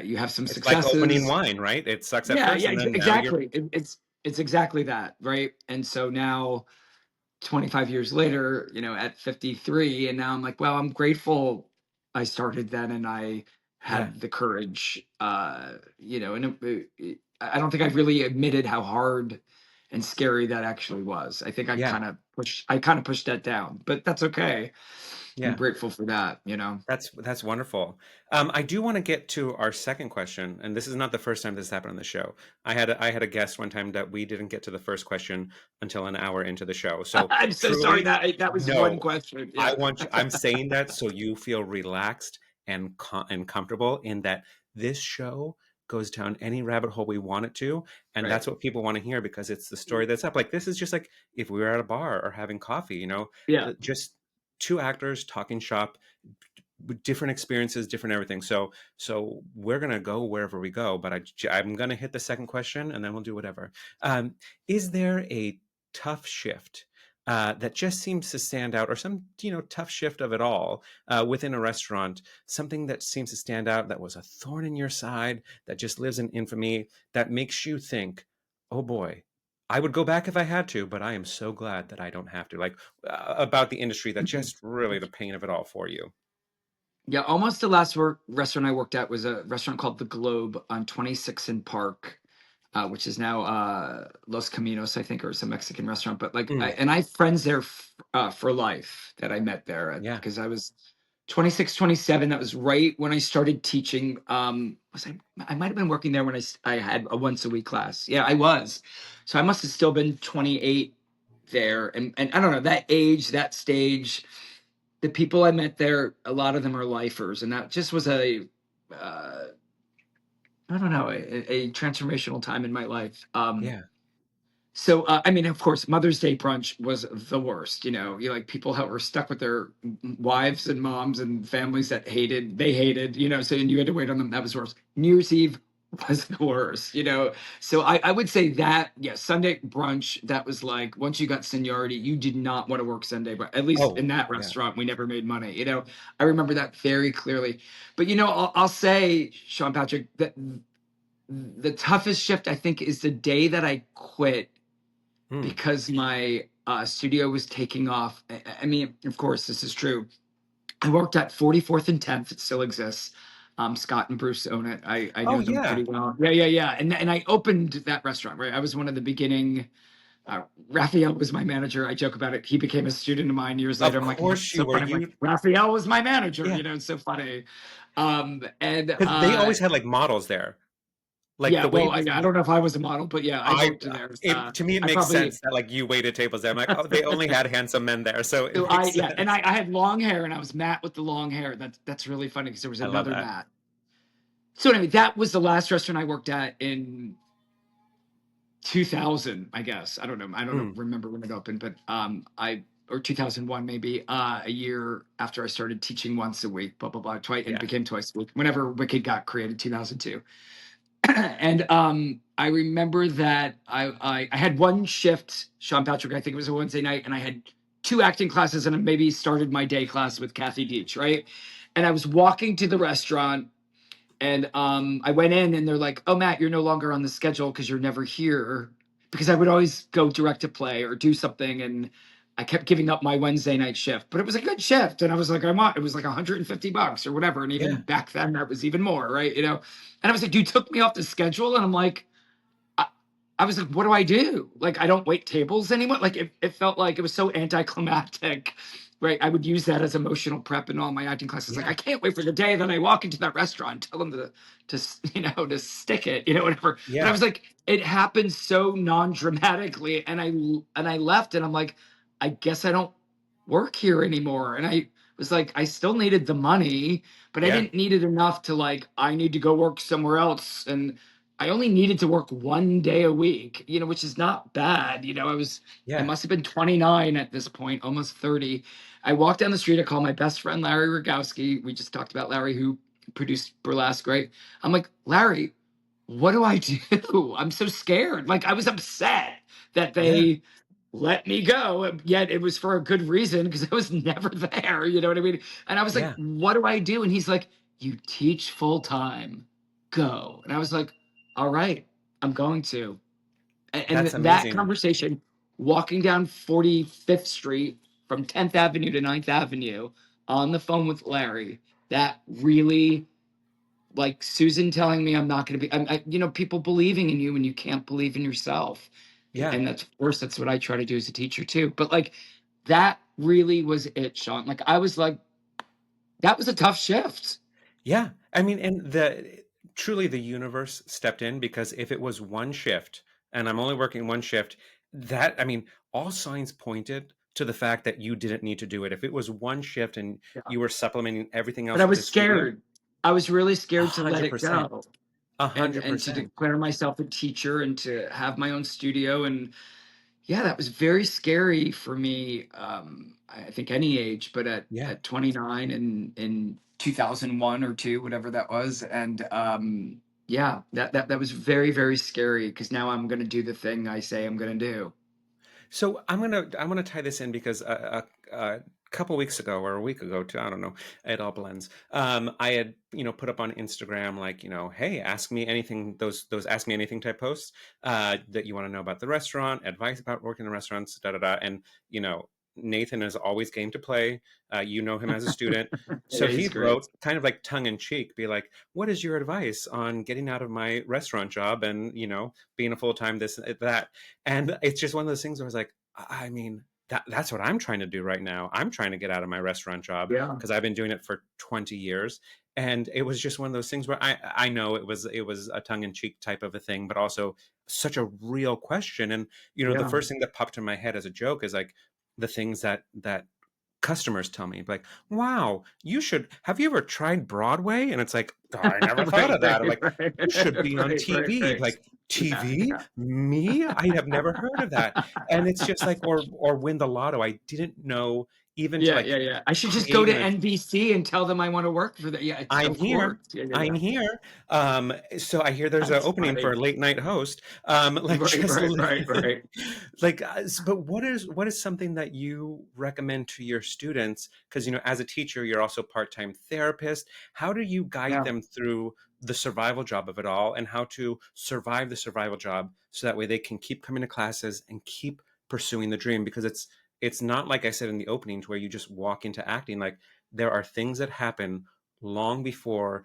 you have some it's like opening successes. wine, right? It sucks at Yeah, first, yeah, and then now you're exactly. It's exactly that, right? And so now 25 years later, at 53, and now I'm like, well, I'm grateful I started then and I yeah, had the courage, and I don't think I've really admitted how hard and scary that actually was. I think yeah. I kind of pushed that down, but that's okay. I'm Yeah. grateful for that, you know. That's wonderful. I do want to get to our second question, and this is not the first time this happened on the show. I had a guest one time that we didn't get to the first question until an hour into the show. So I'm so sorry truly, that that was one no, question. I Yeah. want you, I'm saying that so you feel relaxed and and comfortable in that this show goes down any rabbit hole we want it to, and Right. that's what people want to hear because it's the story that's up. Like this is just like if we were at a bar or having coffee, Yeah. just two actors talking shop with different experiences, different everything. So we're gonna go wherever we go. But I'm gonna hit the second question, and then we'll do whatever. Um, is there a tough shift that just seems to stand out, or some tough shift of it all within a restaurant? Something that seems to stand out that was a thorn in your side that just lives in infamy that makes you think, oh boy. I would go back if I had to, but I am so glad that I don't have to. Like about the industry that just really the pain of it all for you. Yeah, almost the last restaurant I worked at was a restaurant called The Globe on 26th and Park, which is now Los Caminos, I think, or some Mexican restaurant. But like, Mm, and I have friends there for life that I met there yeah. because I was 26, 27. That was right when I started teaching. Was I might have been working there when I had a once a week class. Yeah, I was. So I must have still been 28 there, and I don't know that age, that stage, the people I met there, a lot of them are lifers, and that just was uh, I don't know, a transformational time in my life. Yeah. So I mean, of course, Mother's Day brunch was the worst. You know, you like people that were stuck with their wives and moms and families that they hated. You know, so and you had to wait on them. That was worse. New Year's Eve was the worst. You know, so I would say that yeah, Sunday brunch that was like once you got seniority, you did not want to work Sunday, but at least Oh, in that yeah. restaurant, we never made money. You know, I remember that very clearly. But you know, I'll say, Sean Patrick, that the toughest shift I think is the day that I quit Mm, because my studio was taking off. I mean, of course, this is true. I worked at 44th and 10th. It still exists. Scott and Bruce own it. I oh, know them yeah. pretty well. Yeah, yeah, yeah. And I opened that restaurant. Right, I was one of the beginning. Raphael was my manager. I joke about it. He became a student of mine years Of later. I'm like, it's course you so were. funny. I'm like, Raphael was my manager. Yeah, You know, it's so funny. And because they always had like models there. Like yeah, the way well, these, I don't know if I was a model, but yeah, I I, worked there. to me, it I makes probably sense that like you waited tables there. I'm like, oh, they only had handsome men there. So So it makes yeah, and sense. I had long hair and I was Matt with the long hair. That's really funny because there was I love another that. Matt. So anyway, that was the last restaurant I worked at in 2000, I guess. I don't know. I don't know, Mm, remember when it opened, but I or 2001 maybe a year after I started teaching once a week, blah blah blah, twice and yeah. became twice a week. Whenever Wicked got created, 2002. And I remember that I had one shift, Sean Patrick, I think it was a Wednesday night, and I had two acting classes, and I maybe started my day class with Kathy Deach, right? And I was walking to the restaurant, and I went in, and they're like, "Oh, Matt, you're no longer on the schedule because you're never here." Because I would always go direct to play or do something, and I kept giving up my Wednesday night shift, but it was a good shift, and I was like, "I want." It was like $150 or whatever, and even Yeah. back then, that was even more, right? You know, and I was like, "You took me off the schedule," and I'm like, I, I was like, what do I do? Like, I don't wait tables anymore. Like, it felt like it was so anticlimactic, right? I would use that as emotional prep in all my acting classes. Like, Yeah. I can't wait for the day that I walk into that restaurant, tell them to stick it, whatever. But I Yeah. was like, it happened so non-dramatically, and I left, and I'm like, I guess I don't work here anymore. And I was like, I still needed the money, but I Yeah. didn't need it enough to like, I need to go work somewhere else. And I only needed to work one day a week, which is not bad. I Yeah. must have been 29 at this point, almost 30. I walked down the street. I called my best friend, Larry Rogowski. We just talked about Larry, who produced Burlesque, right? I'm like, Larry, what do I do? I'm so scared. Like, I was upset that Yeah. they let me go, yet it was for a good reason because I was never there. You know what I mean? And I was like, Yeah. what do I do? And he's like, you teach full time. Go. And I was like, all right, I'm going to. And That's that amazing. conversation, walking down 45th Street from 10th Avenue to 9th Avenue on the phone with Larry, that really, like Susan telling me I'm not going to be, people believing in you when you can't believe in yourself. Yeah. And that's, of course, that's what I try to do as a teacher too. But like, that really was it, Sean. Like, I was like That was a tough shift. Yeah, I mean, and the truly the universe stepped in because if it was one shift and I'm only working one shift, that I mean, all signs pointed to the fact that you didn't need to do it. If it was one shift and Yeah. you were supplementing everything But else I with was the studio, scared. I was really scared to let it 100%, go and to 100%. declare myself a teacher and to have my own studio. And yeah, that was very scary for me. I think any age, but Yeah. at 29 in 2001 or two, whatever that was. And yeah, that was very, very scary because now I'm going to do the thing I say I'm going to do. So I'm gonna tie this in because a couple weeks ago or a week ago too, I don't know, it all blends. I had put up on Instagram like hey, ask me anything. Those ask me anything type posts that you want to know about the restaurant, advice about working in restaurants, da da da. And you know Nathan is always game to play. You know him as a student. So Yeah, he he's great. wrote kind of like tongue in cheek, be like, "What is your advice on getting out of my restaurant job and being a full time this that?" And it's just one of those things where I was like, I mean, that's what I'm trying to do right now. I'm trying to get out of my restaurant job Yeah, because I've been doing it for 20 years. And it was just one of those things where I know it was a tongue in cheek type of a thing, but also such a real question. And the yeah. first thing that popped in my head as a joke is like the things that customers tell me like, wow, you should have you ever tried Broadway? And it's like, "Oh, I never thought Right, of that." I'm right, like, right, you should be on TV. right. Like, Yeah, TV? yeah. Me? I have never heard of that. And it's just like, or win the lotto. I didn't know even to Yeah, like yeah, yeah. I should just go create to an NBC and tell them I want to work for that. Yeah, it's I'm of course. here. Yeah, yeah, I'm yeah. here. So I hear there's an That's opening for funny. a late night host. Like Right, just right, right, right. like, but what is something that you recommend to your students? Because as a teacher, you're also part-time therapist. How do you guide Yeah. them through the survival job of it all, and how to survive the survival job so that way they can keep coming to classes and keep pursuing the dream? Because it's not like I said in the opening to where you just walk into acting. Like there are things that happen long before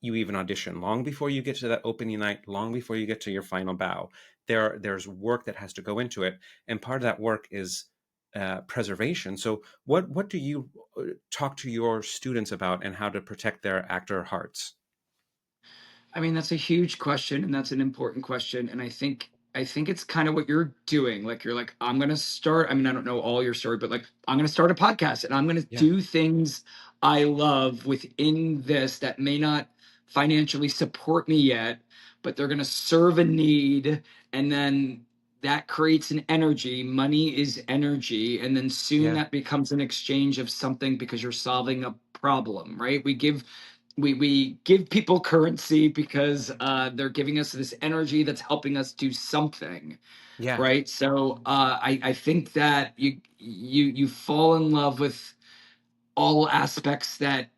you even audition, long before you get to that opening night, long before you get to your final bow. There's work that has to go into it, and part of that work is preservation. So what do you talk to your students about, and how to protect their actor hearts? I mean, that's a huge question, and that's an important question. And I think it's kind of what you're doing. Like you're like, I'm gonna start. I mean, I don't know all your story, but like I'm gonna start a podcast and I'm gonna Yeah, do things I love within this that may not financially support me yet, but they're gonna serve a need, and then that creates an energy. Money is energy, and then soon yeah, that becomes an exchange of something because you're solving a problem, right? We give people currency because they're giving us this energy that's helping us do something, yeah, right? So I think that you fall in love with all aspects that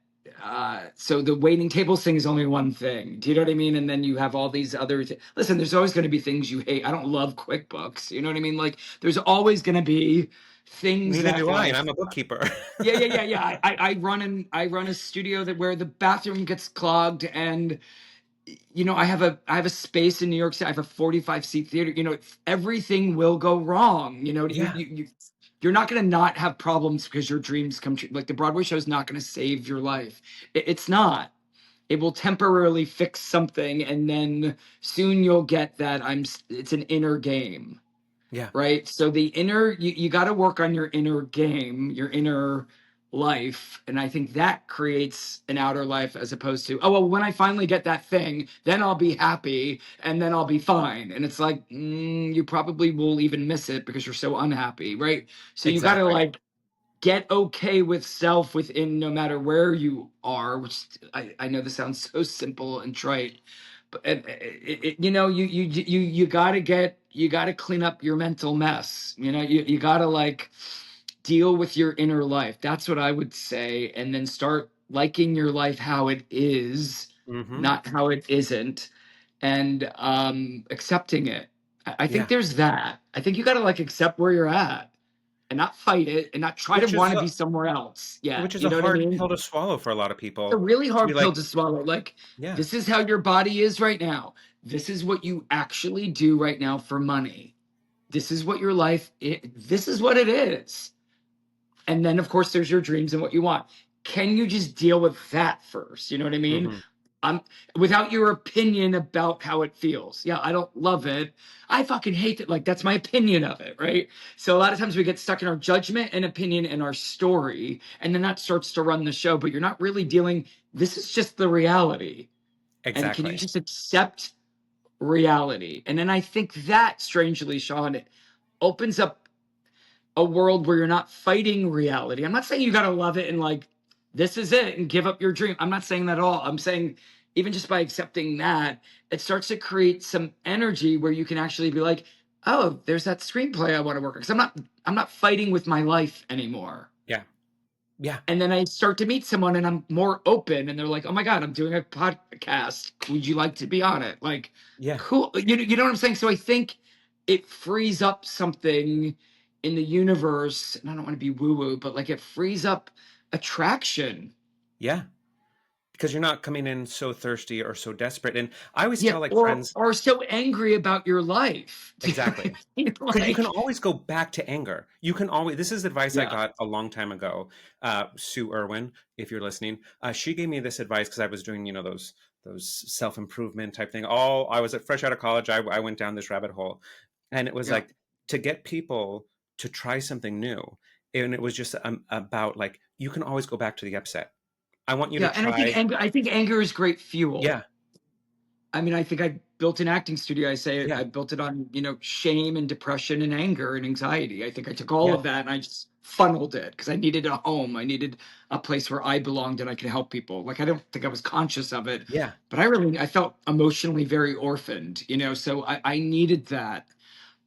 so the waiting tables thing is only one thing. Do you know what I mean? And then you have all these other listen, there's always going to be things you hate. I don't love QuickBooks. You know what I mean? Like there's always going to be things neither that do I, and like I'm a bookkeeper. yeah, yeah, yeah, yeah. I run a studio that where the bathroom gets clogged, and I have a space in New York City. I have a 45 seat theater. Everything will go wrong. Yeah, You're not going to not have problems because your dreams come true. Like the Broadway show is not going to save your life. It's not. It will temporarily fix something, and then soon you'll get that. It's an inner game, yeah, right? So the inner, you got to work on your inner game, your inner life. And I think that creates an outer life as opposed to, oh, well, when I finally get that thing, then I'll be happy and then I'll be fine. And it's like, you probably will even miss it because you're so unhappy, right? So you got to exactly. like get okay with self within no matter where you are, which I know this sounds so simple and trite, but you gotta clean up your mental mess. You gotta like deal with your inner life. That's what I would say, and then start liking your life how it is, Hmm. not how it isn't, and accepting it. I think Yeah, there's that. I think you gotta like accept where you're at and not fight it and not try to which is want to a, be somewhere else yet. which is You a know what I hard mean? pill to swallow for a lot of It's a people, really to be hard pill like, to swallow. Like, yeah, this is how your body is right now. This is what you actually do right now for money. This is what your life this is what it is. And then of course there's your dreams and what you want. can you just deal with that first? You know what I mean? Mhm. I'm without your opinion about how it feels. Yeah, I don't love it. I fucking hate it. Like that's my opinion of it, right? So a lot of times we get stuck in our judgment and opinion and our story, and then that starts to run the show. But you're not really dealing. This is just the reality, and can you Exactly. just accept reality? And then I think that, strangely, Sean, it opens up a world where you're not fighting reality. I'm not saying you got to love it and like this is it and give up your dream. I'm not saying that at all. I'm saying even just by accepting that, it starts to create some energy where you can actually be like, "Oh, there's that screenplay I want to work on." Cuz I'm not fighting with my life anymore. Yeah. Yeah. And then I start to meet someone and I'm more open and they're like, "Oh my god, I'm doing a podcast. Would you like to be on it?" Like, Yeah. cool. You know what I'm saying? So I think it frees up something in the universe, and I don't want to be woo-woo, but like it frees up attraction. Yeah. Because you're not coming in so thirsty or so desperate, and I always Yeah, tell, like, or friends. or so angry about your life. Do you know what Exactly. I mean? 'Cause you can Like, always go back to anger. You can always this is advice I yeah, got a long time ago. Sue Irwin, if you're listening, she gave me this advice because I was doing, those self-improvement type thing. I was fresh out of college, I went down this rabbit hole, and it was yeah, like, to get people to try something new, and it was just, about, like, you can always go back to the upset. I want you to yeah. And try. I think anger is great fuel. Yeah, I mean, I think I built an acting studio. I say yeah, I built it on, shame and depression and anger and anxiety. I think I took all yeah, of that and I just funneled it because I needed a home. I needed a place where I belonged and I could help people. Like I don't think I was conscious of it, yeah, but I felt emotionally very orphaned. So I needed that.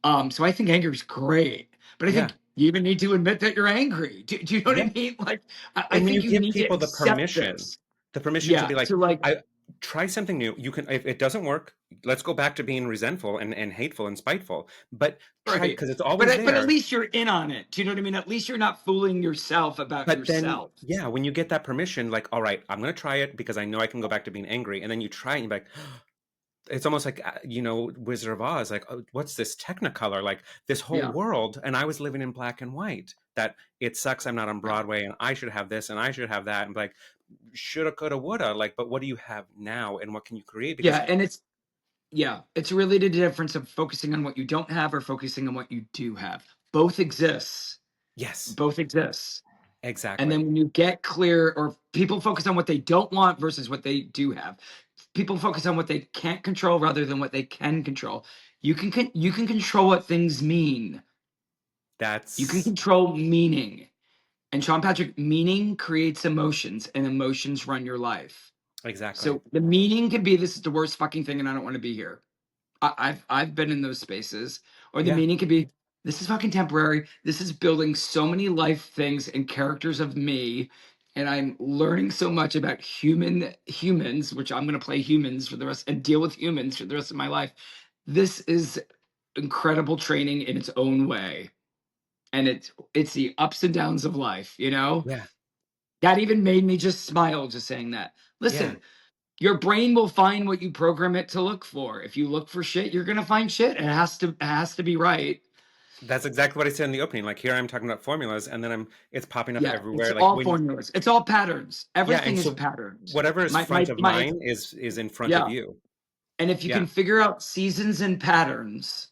So I think anger is great, but I yeah, think you even need to admit that you're angry. Do you know what yeah. I mean? Like I And when you think you give need to people accept this. the permission to Yeah. be like, To like I try something new. You can, if it doesn't work, let's go back to being resentful and hateful and spiteful. But try right. because it's But always at there. least you're in on it. Do you know what I mean? At least you're not fooling yourself about But then, yourself. yeah, when you get that permission, like, all right, I'm gonna try it because I know I can go back to being angry. And then you try it and you're like, it's almost like, Wizard of Oz, like, oh, what's this Technicolor? Like this whole Yeah. world, and I was living in black and white. That it sucks I'm not on Yeah. Broadway, and I should have this, and I should have that, and like, shoulda, coulda, woulda. Like, but what do you have now, and what can you create? Because Yeah. And it's really the difference of focusing on what you don't have or focusing on what you do have. Both exists. yes, Both exists. And then exactly. when you get clear, or people focus on what they don't want versus what they do have. People focus on what they can't control rather than what they can control. You can control what things mean. You can That's control meaning. And Sean Patrick, meaning creates emotions, and emotions run your life. exactly. So the meaning can be this is the worst fucking thing, and I don't want to be here. I've been in those spaces, or the Yeah, meaning could be this is fucking temporary. This is building so many life things and characters of me, and I'm learning so much about humans, which I'm gonna play humans for the rest and deal with humans for the rest of my life. This is incredible training in its own way, and it's the ups and downs of life. yeah, That even made me just smile just saying that. yeah. Listen, your brain will find what you program it to look for. If you look for shit, you're gonna find shit. It has to be right. That's exactly what I said in the opening. Like, here I'm talking about formulas, and then it's popping up Yeah, it's everywhere. Like, all when formulas. It's all patterns. yeah, Everything and is so patterns. whatever is front of My mine is in front of yeah. you. And if you Yeah, can figure out seasons and patterns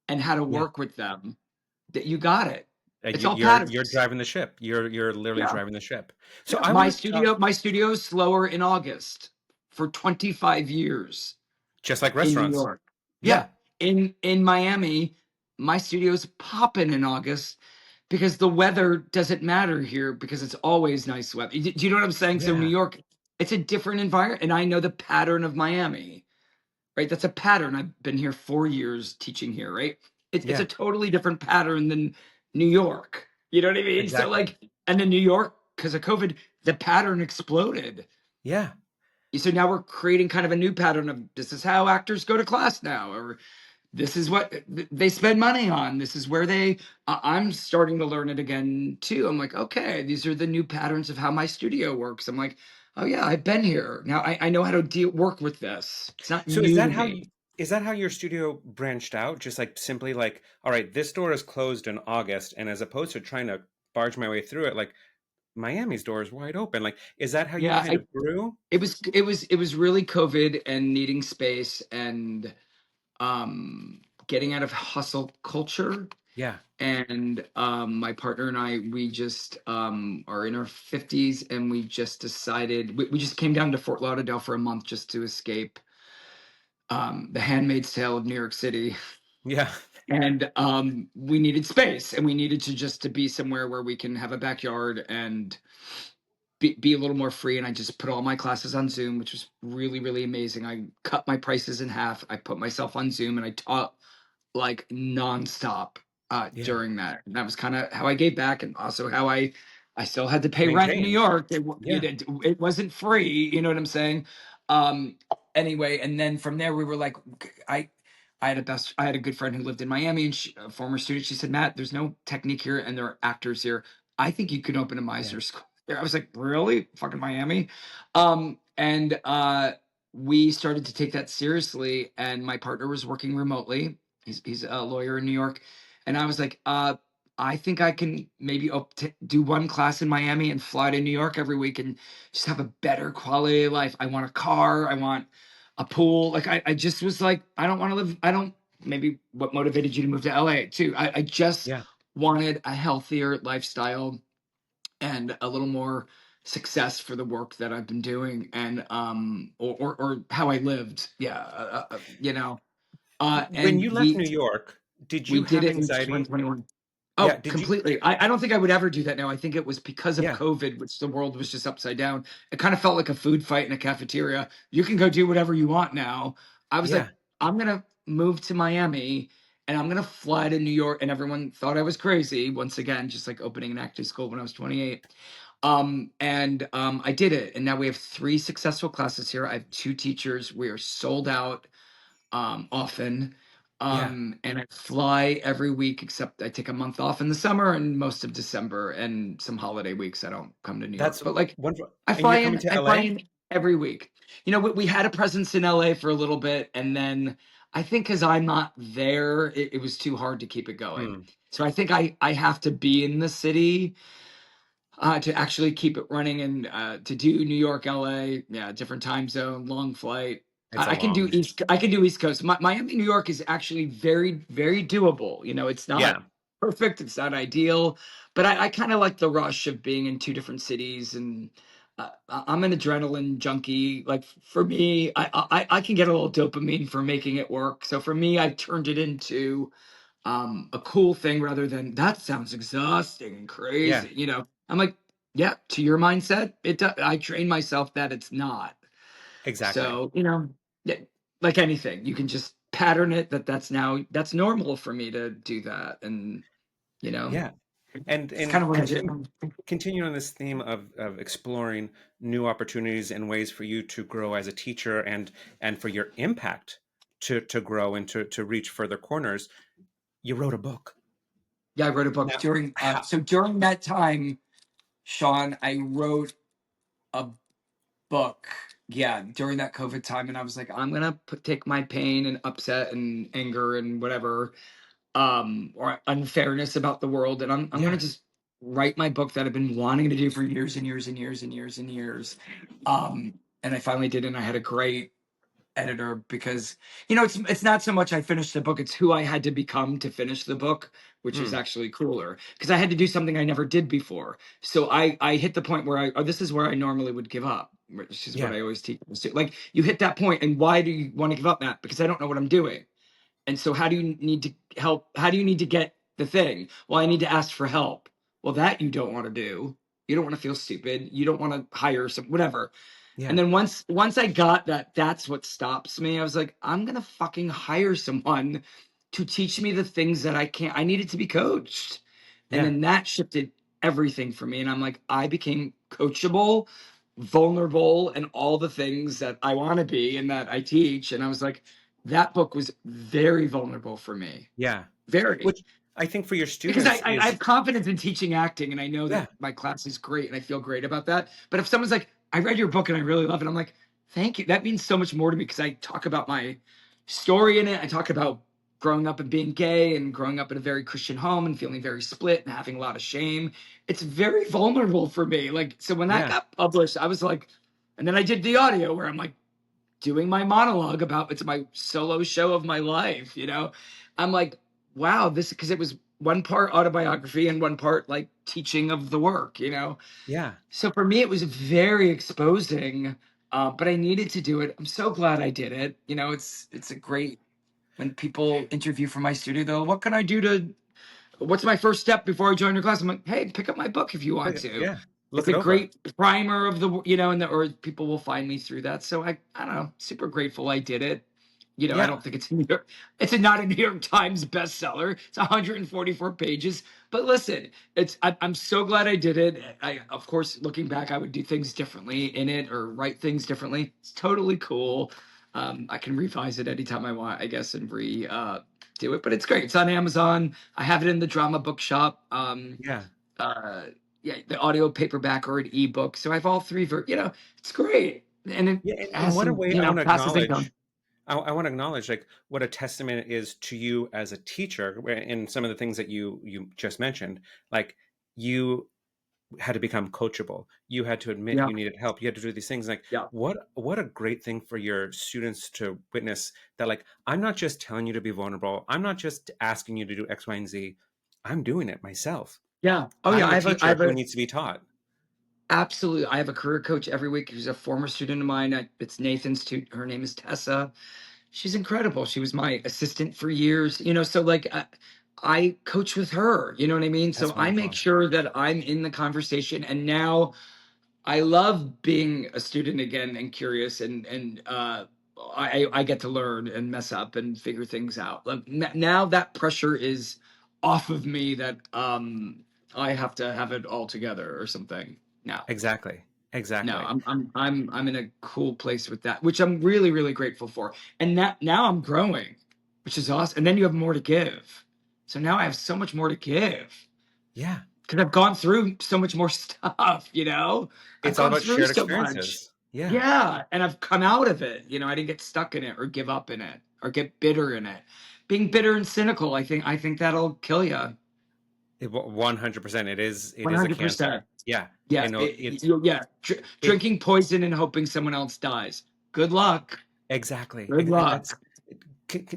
and how to yeah. work with them, that you got it. It's You, all you're patterns. driving the ship. You're literally Yeah. driving the ship. So Yeah. I My want to talk studio, my studio is slower in August for 25 years. just like In New restaurants. York. Yeah, Yeah. In Miami, my studio's popping in August because the weather doesn't matter here because it's always nice weather. Do you know what I'm saying? So New yeah, York, it's a different environment, and I know the pattern of Miami, right? That's a pattern. I've been here 4 years teaching here, right? It's yeah, a totally different pattern than New York. You know what I mean? So exactly. like, and in New York, because of COVID, the pattern exploded. Yeah, So now we're creating kind of a new pattern of this is how actors go to class now, or this is what they spend money on. This is where I'm starting to learn it again too. I'm like, okay, these are the new patterns of how my studio works. I'm like, oh yeah, I've been here. Now I know how to work with this. It's not so new to me. is that how your studio branched out? Just like simply like, all right, this door is closed in August, and as opposed to trying to barge my way through it, like, Miami's door is wide open. Like, is that how you Yeah, kind of grew? it was really COVID and needing space and getting out of hustle culture. Yeah, And my partner and I, we just are in our 50s, and we just decided we just came down to Fort Lauderdale for a month just to escape the Handmaid's Tale of New York City. yeah, And we needed space, and we needed to be somewhere where we can have a backyard and be a little more free. And I just put all my classes on Zoom, which was really, really amazing. I cut my prices in half. I put myself on Zoom, and I taught like nonstop yeah. during that. And that was kind of how I gave back, and also how I still had to pay rent in New Maintained. York. Yeah, It wasn't free, you know what I'm saying? Um anyway, and then from there we were like, I I had a good friend who lived in Miami, and a former student. She said, "Matt, there's no technique here, and there are actors here. I think you could open a yeah, Meisner school there." I was like, "Really? Fucking Miami?" And we started to take that seriously, and my partner was working remotely. He's a lawyer in New York, and I was like, I think I can maybe do one class in Miami and fly to New York every week and just have a better quality of life. I want a car. I want a pool. Like I just was like, I don't want to live. I don't. Maybe what motivated you to move to LA too? I just yeah. wanted a healthier lifestyle and a little more success for the work that I've been doing, and or how I lived. Yeah, When and you left New York, did we you did have it in anxiety? 2021. Yeah, Oh, did you? completely. I don't think I would ever do that now. I think it was because of Yeah, COVID, which the world was just upside down. It kind of felt like a food fight in a cafeteria. You can go do whatever you want now. I was yeah, like, I'm gonna move to Miami, and I'm gonna fly to New York. And everyone thought I was crazy. Once again, just like opening an acting school when I was 28. And I did it. And now we have 3 successful classes here. I have 2 teachers. We are sold out often. yeah. And I fly every week, except I take a month off in the summer and most of December, and some holiday weeks I don't come to New York. That's But like wonderful. I And fly you're coming in, to I fly LA? in every week. We had a presence in LA for a little bit, and then I think because I'm not there, it was too hard to keep it going. Hmm. So I think I have to be in the city to actually keep it running, and to do New York, LA, yeah, different time zone, long flight. It's a I can do long. I can do East Coast. Miami, New York is actually very, very doable. It's not Yeah, perfect, it's not ideal, but I kind of like the rush of being in 2 different cities. And I'm an adrenaline junkie. Like for me, I can get a little dopamine for making it work. So for me, I've turned it into a cool thing rather than that sounds exhausting and yeah, crazy. I'm like, yeah, to your mindset, it does. I train myself that it's not. exactly. So, yeah, like anything, you can just pattern it that's normal for me to do that. And, you know, Yeah. And it's kind and of what I continue do. continue on this theme of exploring new opportunities and ways for you to grow as a teacher and for your impact to grow and to reach further corners. You wrote a book. Yeah, I wrote a book Now, how? so during that time, Sean, I wrote a book. Yeah, during that COVID time, and I was like, I'm gonna take my pain and upset and anger and whatever, or unfairness about the world, and I'm gonna Yeah, just write my book that I've been wanting to do for years and years and years and years and years. And I finally did, and I had a great editor, because it's not so much I finished the book, it's who I had to become to finish the book, which is mm, actually cooler, because I had to do something I never did before. So I hit the point where this is where I normally would give up, which is what yeah, I always teach people. Like, you hit that point, and why do you want to give up, Matt? Because I don't know what I'm doing. And so how do you need to help? How do you need to get the thing? Well, I need to ask for help. Well, that you don't want to do. You don't want to feel stupid. You don't want to hire some whatever. And yeah, then once I got that, that's what stops me. I was like, I'm gonna fucking hire someone to teach me the things that I can't. I needed to be coached. And yeah, then that shifted everything for me. And I'm like, I became coachable, vulnerable, and all the things that I want to be and that I teach. And I was like, that book was very vulnerable for me. yeah. Very. Which I think for your Because students I is have confidence in teaching acting, and I know that yeah, my class is great, and I feel great about that. But if someone's like, I read your book and I really love it, I'm like, thank you. That means so much more to me, because I talk about my story in it. I talk about growing up and being gay and growing up in a very Christian home and feeling very split and having a lot of shame. It's very vulnerable for me. Like, so when that Yeah. got published, I was like, and then I did the audio where I'm like doing my monologue about it's my solo show of my life, you know? I'm like, wow, this because it was one part autobiography and one part like teaching of the work, you know? Yeah. So for me, it was very exposing, but I needed to do it. I'm so glad I did it. You know, it's a great when people interview for my studio, though. What can I do to? What's my first step before I join your class? I'm like, hey, pick up my book if you want to. Yeah. Look It's it a over. great primer of the, you know, and or people will find me through that. So I don't know, super grateful I did it. You know, I Yeah. don't think it's New York, not a New York Times bestseller. It's 144 pages. But listen, I'm so glad I did it. I, of course, looking back, I would do things differently in it or write things differently. It's totally cool. I can revise it anytime I want, I guess, and do it. But it's great. It's on Amazon. I have it in the drama bookshop. Yeah. Uh, yeah, the audio paperback or an ebook. So I have all three. You know, it's great, and it Yeah, and has what a some, way you I know, wanna passive income. acknowledge I wanna acknowledge, like, what a testament it is to you as a teacher, where in some of the things that you just mentioned, like, you had to become coachable. You had to admit Yeah, you needed help. You had to do these things, like, yeah, what a great thing for your students to witness that, like, I'm not just telling you to be vulnerable. I'm not just asking you to do X, Y, and Z. I'm doing it myself. yeah. Oh yeah, I'm the teacher who needs to be taught. absolutely. I have a career coach every week who's a former student of mine. It's Nathan's. Her name is Tessa. She's incredible. She was my assistant for years. You know, so like I coach with her. You know what I mean? So That's I make wonderful. sure that I'm in the conversation. And now I love being a student again and curious and I get to learn and mess up and figure things out. Like now that pressure is off of me that I have to have it all together or something. No. Exactly. No, Exactly. I'm in a cool place with that, which I'm really really grateful for. And that now I'm growing, which is awesome. And then you have more to give. So now I have so much more to give Yeah. because I've gone through so much more stuff, you know? I've It's all gone about through shared so much. experiences. Yeah. Yeah. And I've come out of it. You know, I didn't get stuck in it or give up in it or get bitter in it. Being bitter and cynical, I think that'll kill you. 100%. It is a cancer. 100%. Yeah. I Yeah. know it's Yeah. it Drinking poison and hoping someone else dies. Good luck. exactly. Good And that's luck.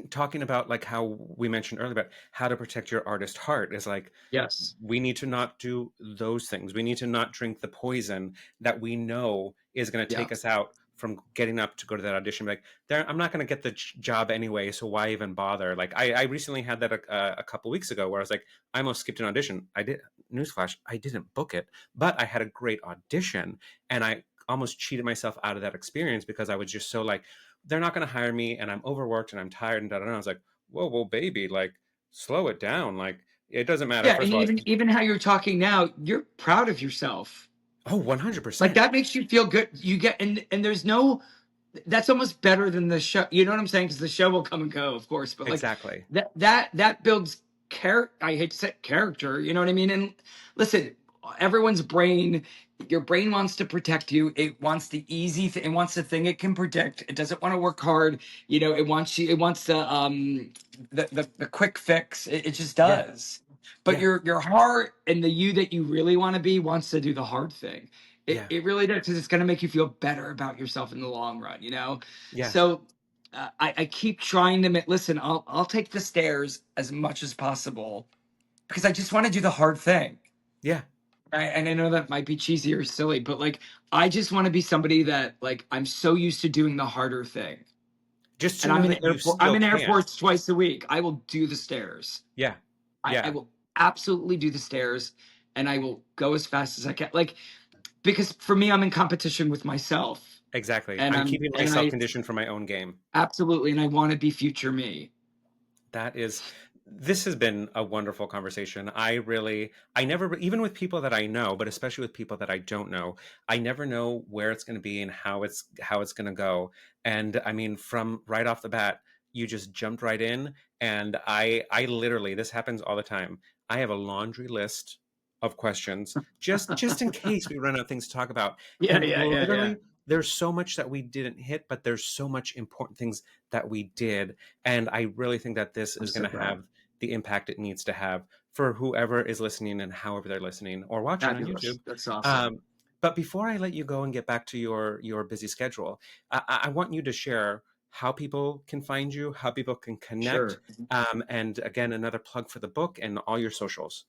talking about, like, how we mentioned earlier about how to protect your artist heart is like, Yes. we need to not do those things. We need to not drink the poison that we know is going to Yeah. take us out from getting up to go to that audition. Like, there, I'm not going to get the job anyway, so why even bother? Like, I recently had that a couple weeks ago where I was like, I almost skipped an audition. I did. Newsflash, I didn't book it, but I had a great audition, and I almost cheated myself out of that experience because I was just so like, they're not going to hire me, and I'm overworked and I'm tired and da da da. I was like, whoa, whoa, baby, like, slow it down. Like, it doesn't matter. Yeah. First And of all, even how you're talking now, you're proud of yourself. oh, Like 100%. that makes you feel good. You get and there's no that's almost better than the show. You know what I'm saying? Because the show will come and go, of course. But like Exactly. that builds character. I hate to say character. You know what I mean? And listen, everyone's brain, your brain wants to protect you. It wants the easy thing. It wants the thing it can predict. It doesn't want to work hard. You know, it wants you. It wants the quick fix. It just Yeah. does. But Yeah. your heart and the you that you really want to be wants to do the hard thing. It, Yeah. it really does because it's going to make you feel better about yourself in the long run, you know? Yes. So I keep trying to listen, I'll take the stairs as much as possible because I just want to do the hard thing. Yeah. And I know that might be cheesy or silly, but like, I just want to be somebody that like, I'm so used to doing the harder thing. Just to And know that you I'm still in can. airports twice a week. I will do the stairs. Yeah. I Yeah. will absolutely do the stairs and I will go as fast as I can. Like, because for me, I'm in competition with myself Exactly. and I'm keeping and myself I conditioned for my own game. absolutely, and I want to be future me. That is, this has been a wonderful conversation. I never, even with people that I know, but especially with people that I don't know, I never know where it's going to be and how it's going to go. And I mean, from right off the bat, you just jumped right in. And I literally, this happens all the time. I have a laundry list of questions just in case we run out of things to talk about. Yeah, And yeah, yeah, literally, yeah. there's so much that we didn't hit, but there's so much important things that we did. And I really think that this I'm is so going to glad. have the impact it needs to have for whoever is listening and however they're listening or watching on Fabulous. YouTube. That's awesome. Um, but before I let you go and get back to your busy schedule, I want you to share how people can find you, how people can connect, Sure. and again, another plug for the book and all your socials.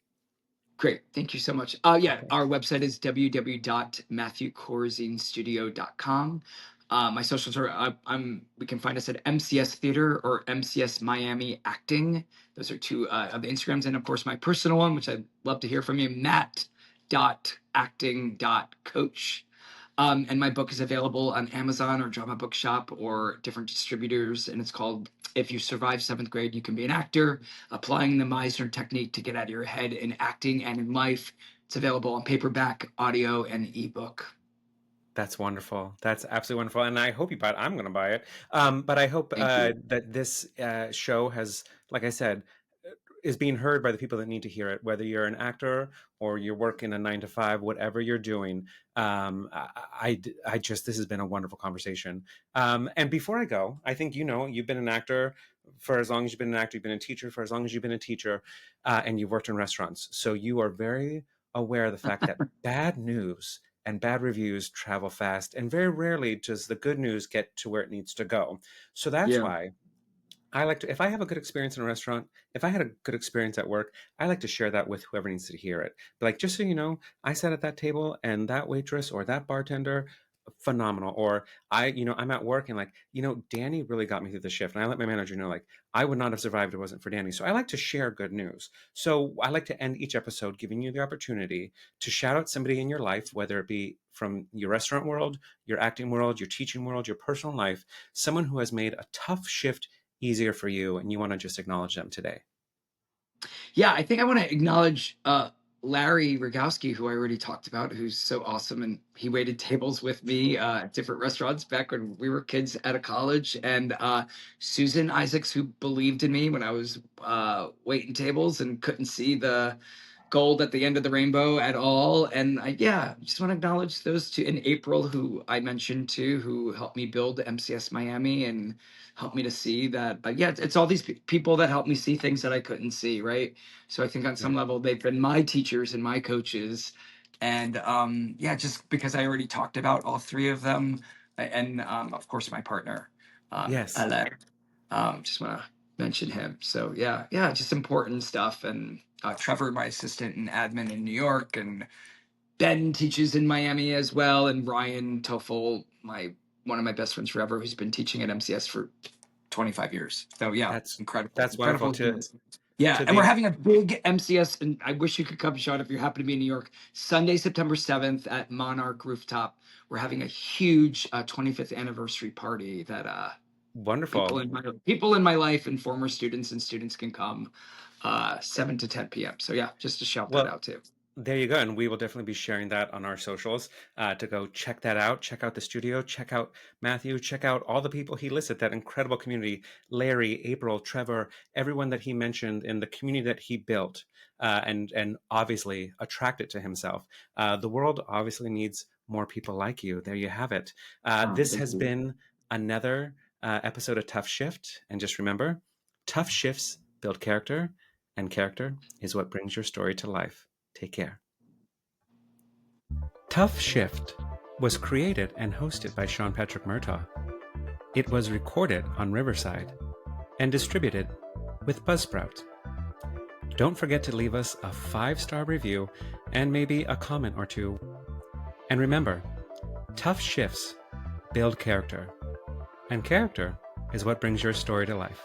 Great. Thank you so much. Yeah, Okay. our website is www.matthewcorozinestudio.com. My socials are we can find us at MCS Theater or MCS Miami Acting. Those are two of the Instagrams. And of course, my personal one, which I'd love to hear from you, matt.acting.coach. And my book is available on Amazon or Drama Bookshop or different distributors. And it's called If You Survive Seventh Grade, You Can Be an Actor, Applying the Meisner Technique to Get Out of Your Head in Acting and in Life. It's available on paperback, audio, and ebook. That's wonderful. That's absolutely wonderful. And I hope you buy it. I'm going to buy it. But I hope Thank you. that this show has, like I said, is being heard by the people that need to hear it, whether you're an actor or you're working a 9 to 5, whatever you're doing. This has been a wonderful conversation. And before I go, I think, you've been an actor for as long as you've been an actor, you've been a teacher for as long as you've been a teacher, and you've worked in restaurants. So you are very aware of the fact that bad news and bad reviews travel fast, and very rarely does the good news get to where it needs to go. So that's Yeah. why I like to, if I have a good experience in a restaurant, if I had a good experience at work, I like to share that with whoever needs to hear it. But like, just so you know, I sat at that table and that waitress or that bartender, phenomenal. Or I'm at work and like, Danny really got me through the shift. And I let my manager know, like, I would not have survived if it wasn't for Danny. So I like to share good news. So I like to end each episode giving you the opportunity to shout out somebody in your life, whether it be from your restaurant world, your acting world, your teaching world, your personal life, someone who has made a tough shift easier for you and you want to just acknowledge them today. Yeah, I think I want to acknowledge Larry Rogowski, who I already talked about, who's so awesome. And he waited tables with me at different restaurants back when we were kids out of college. And Susan Isaacs, who believed in me when I was waiting tables and couldn't see the gold at the end of the rainbow at all. And I just want to acknowledge those two. And April, who I mentioned too, who helped me build MCS Miami and helped me to see that. It's all these people that helped me see things that I couldn't see, right? So I think on Yeah. some level they've been my teachers and my coaches. And just because I already talked about all three of them, and of course my partner, Yes. Alex. Just want to mention him. So just important stuff. And Trevor, my assistant and admin in New York, and Ben teaches in Miami as well, and Ryan Toffel, my one of my best friends forever, who's been teaching at MCS for 25 years. So That's incredible, that's wonderful incredible to humans. Yeah, to and we're the having a big MCS, and I wish you could come, Sean, if you happen to be in New York. Sunday, September 7th at Monarch Rooftop. We're having a huge 25th anniversary party that wonderful. people in my life and former students and students can come 7 to 10 p.m. So just to shout that Well, out too. there you go. And we will definitely be sharing that on our socials to go check that out. Check out the studio. Check out Matthew. Check out all the people he listed, that incredible community, Larry, April, Trevor, everyone that he mentioned in the community that he built and obviously attracted to himself. The world obviously needs more people like you. There you have it. This Thank has you. been another episode of Tough Shift. And just remember, tough shifts build character, and character is what brings your story to life. Take care. Tough Shift was created and hosted by Sean Patrick Murtagh. It was recorded on Riverside and distributed with Buzzsprout. Don't forget to leave us a 5-star review and maybe a comment or two. And remember, tough shifts build character, and character is what brings your story to life.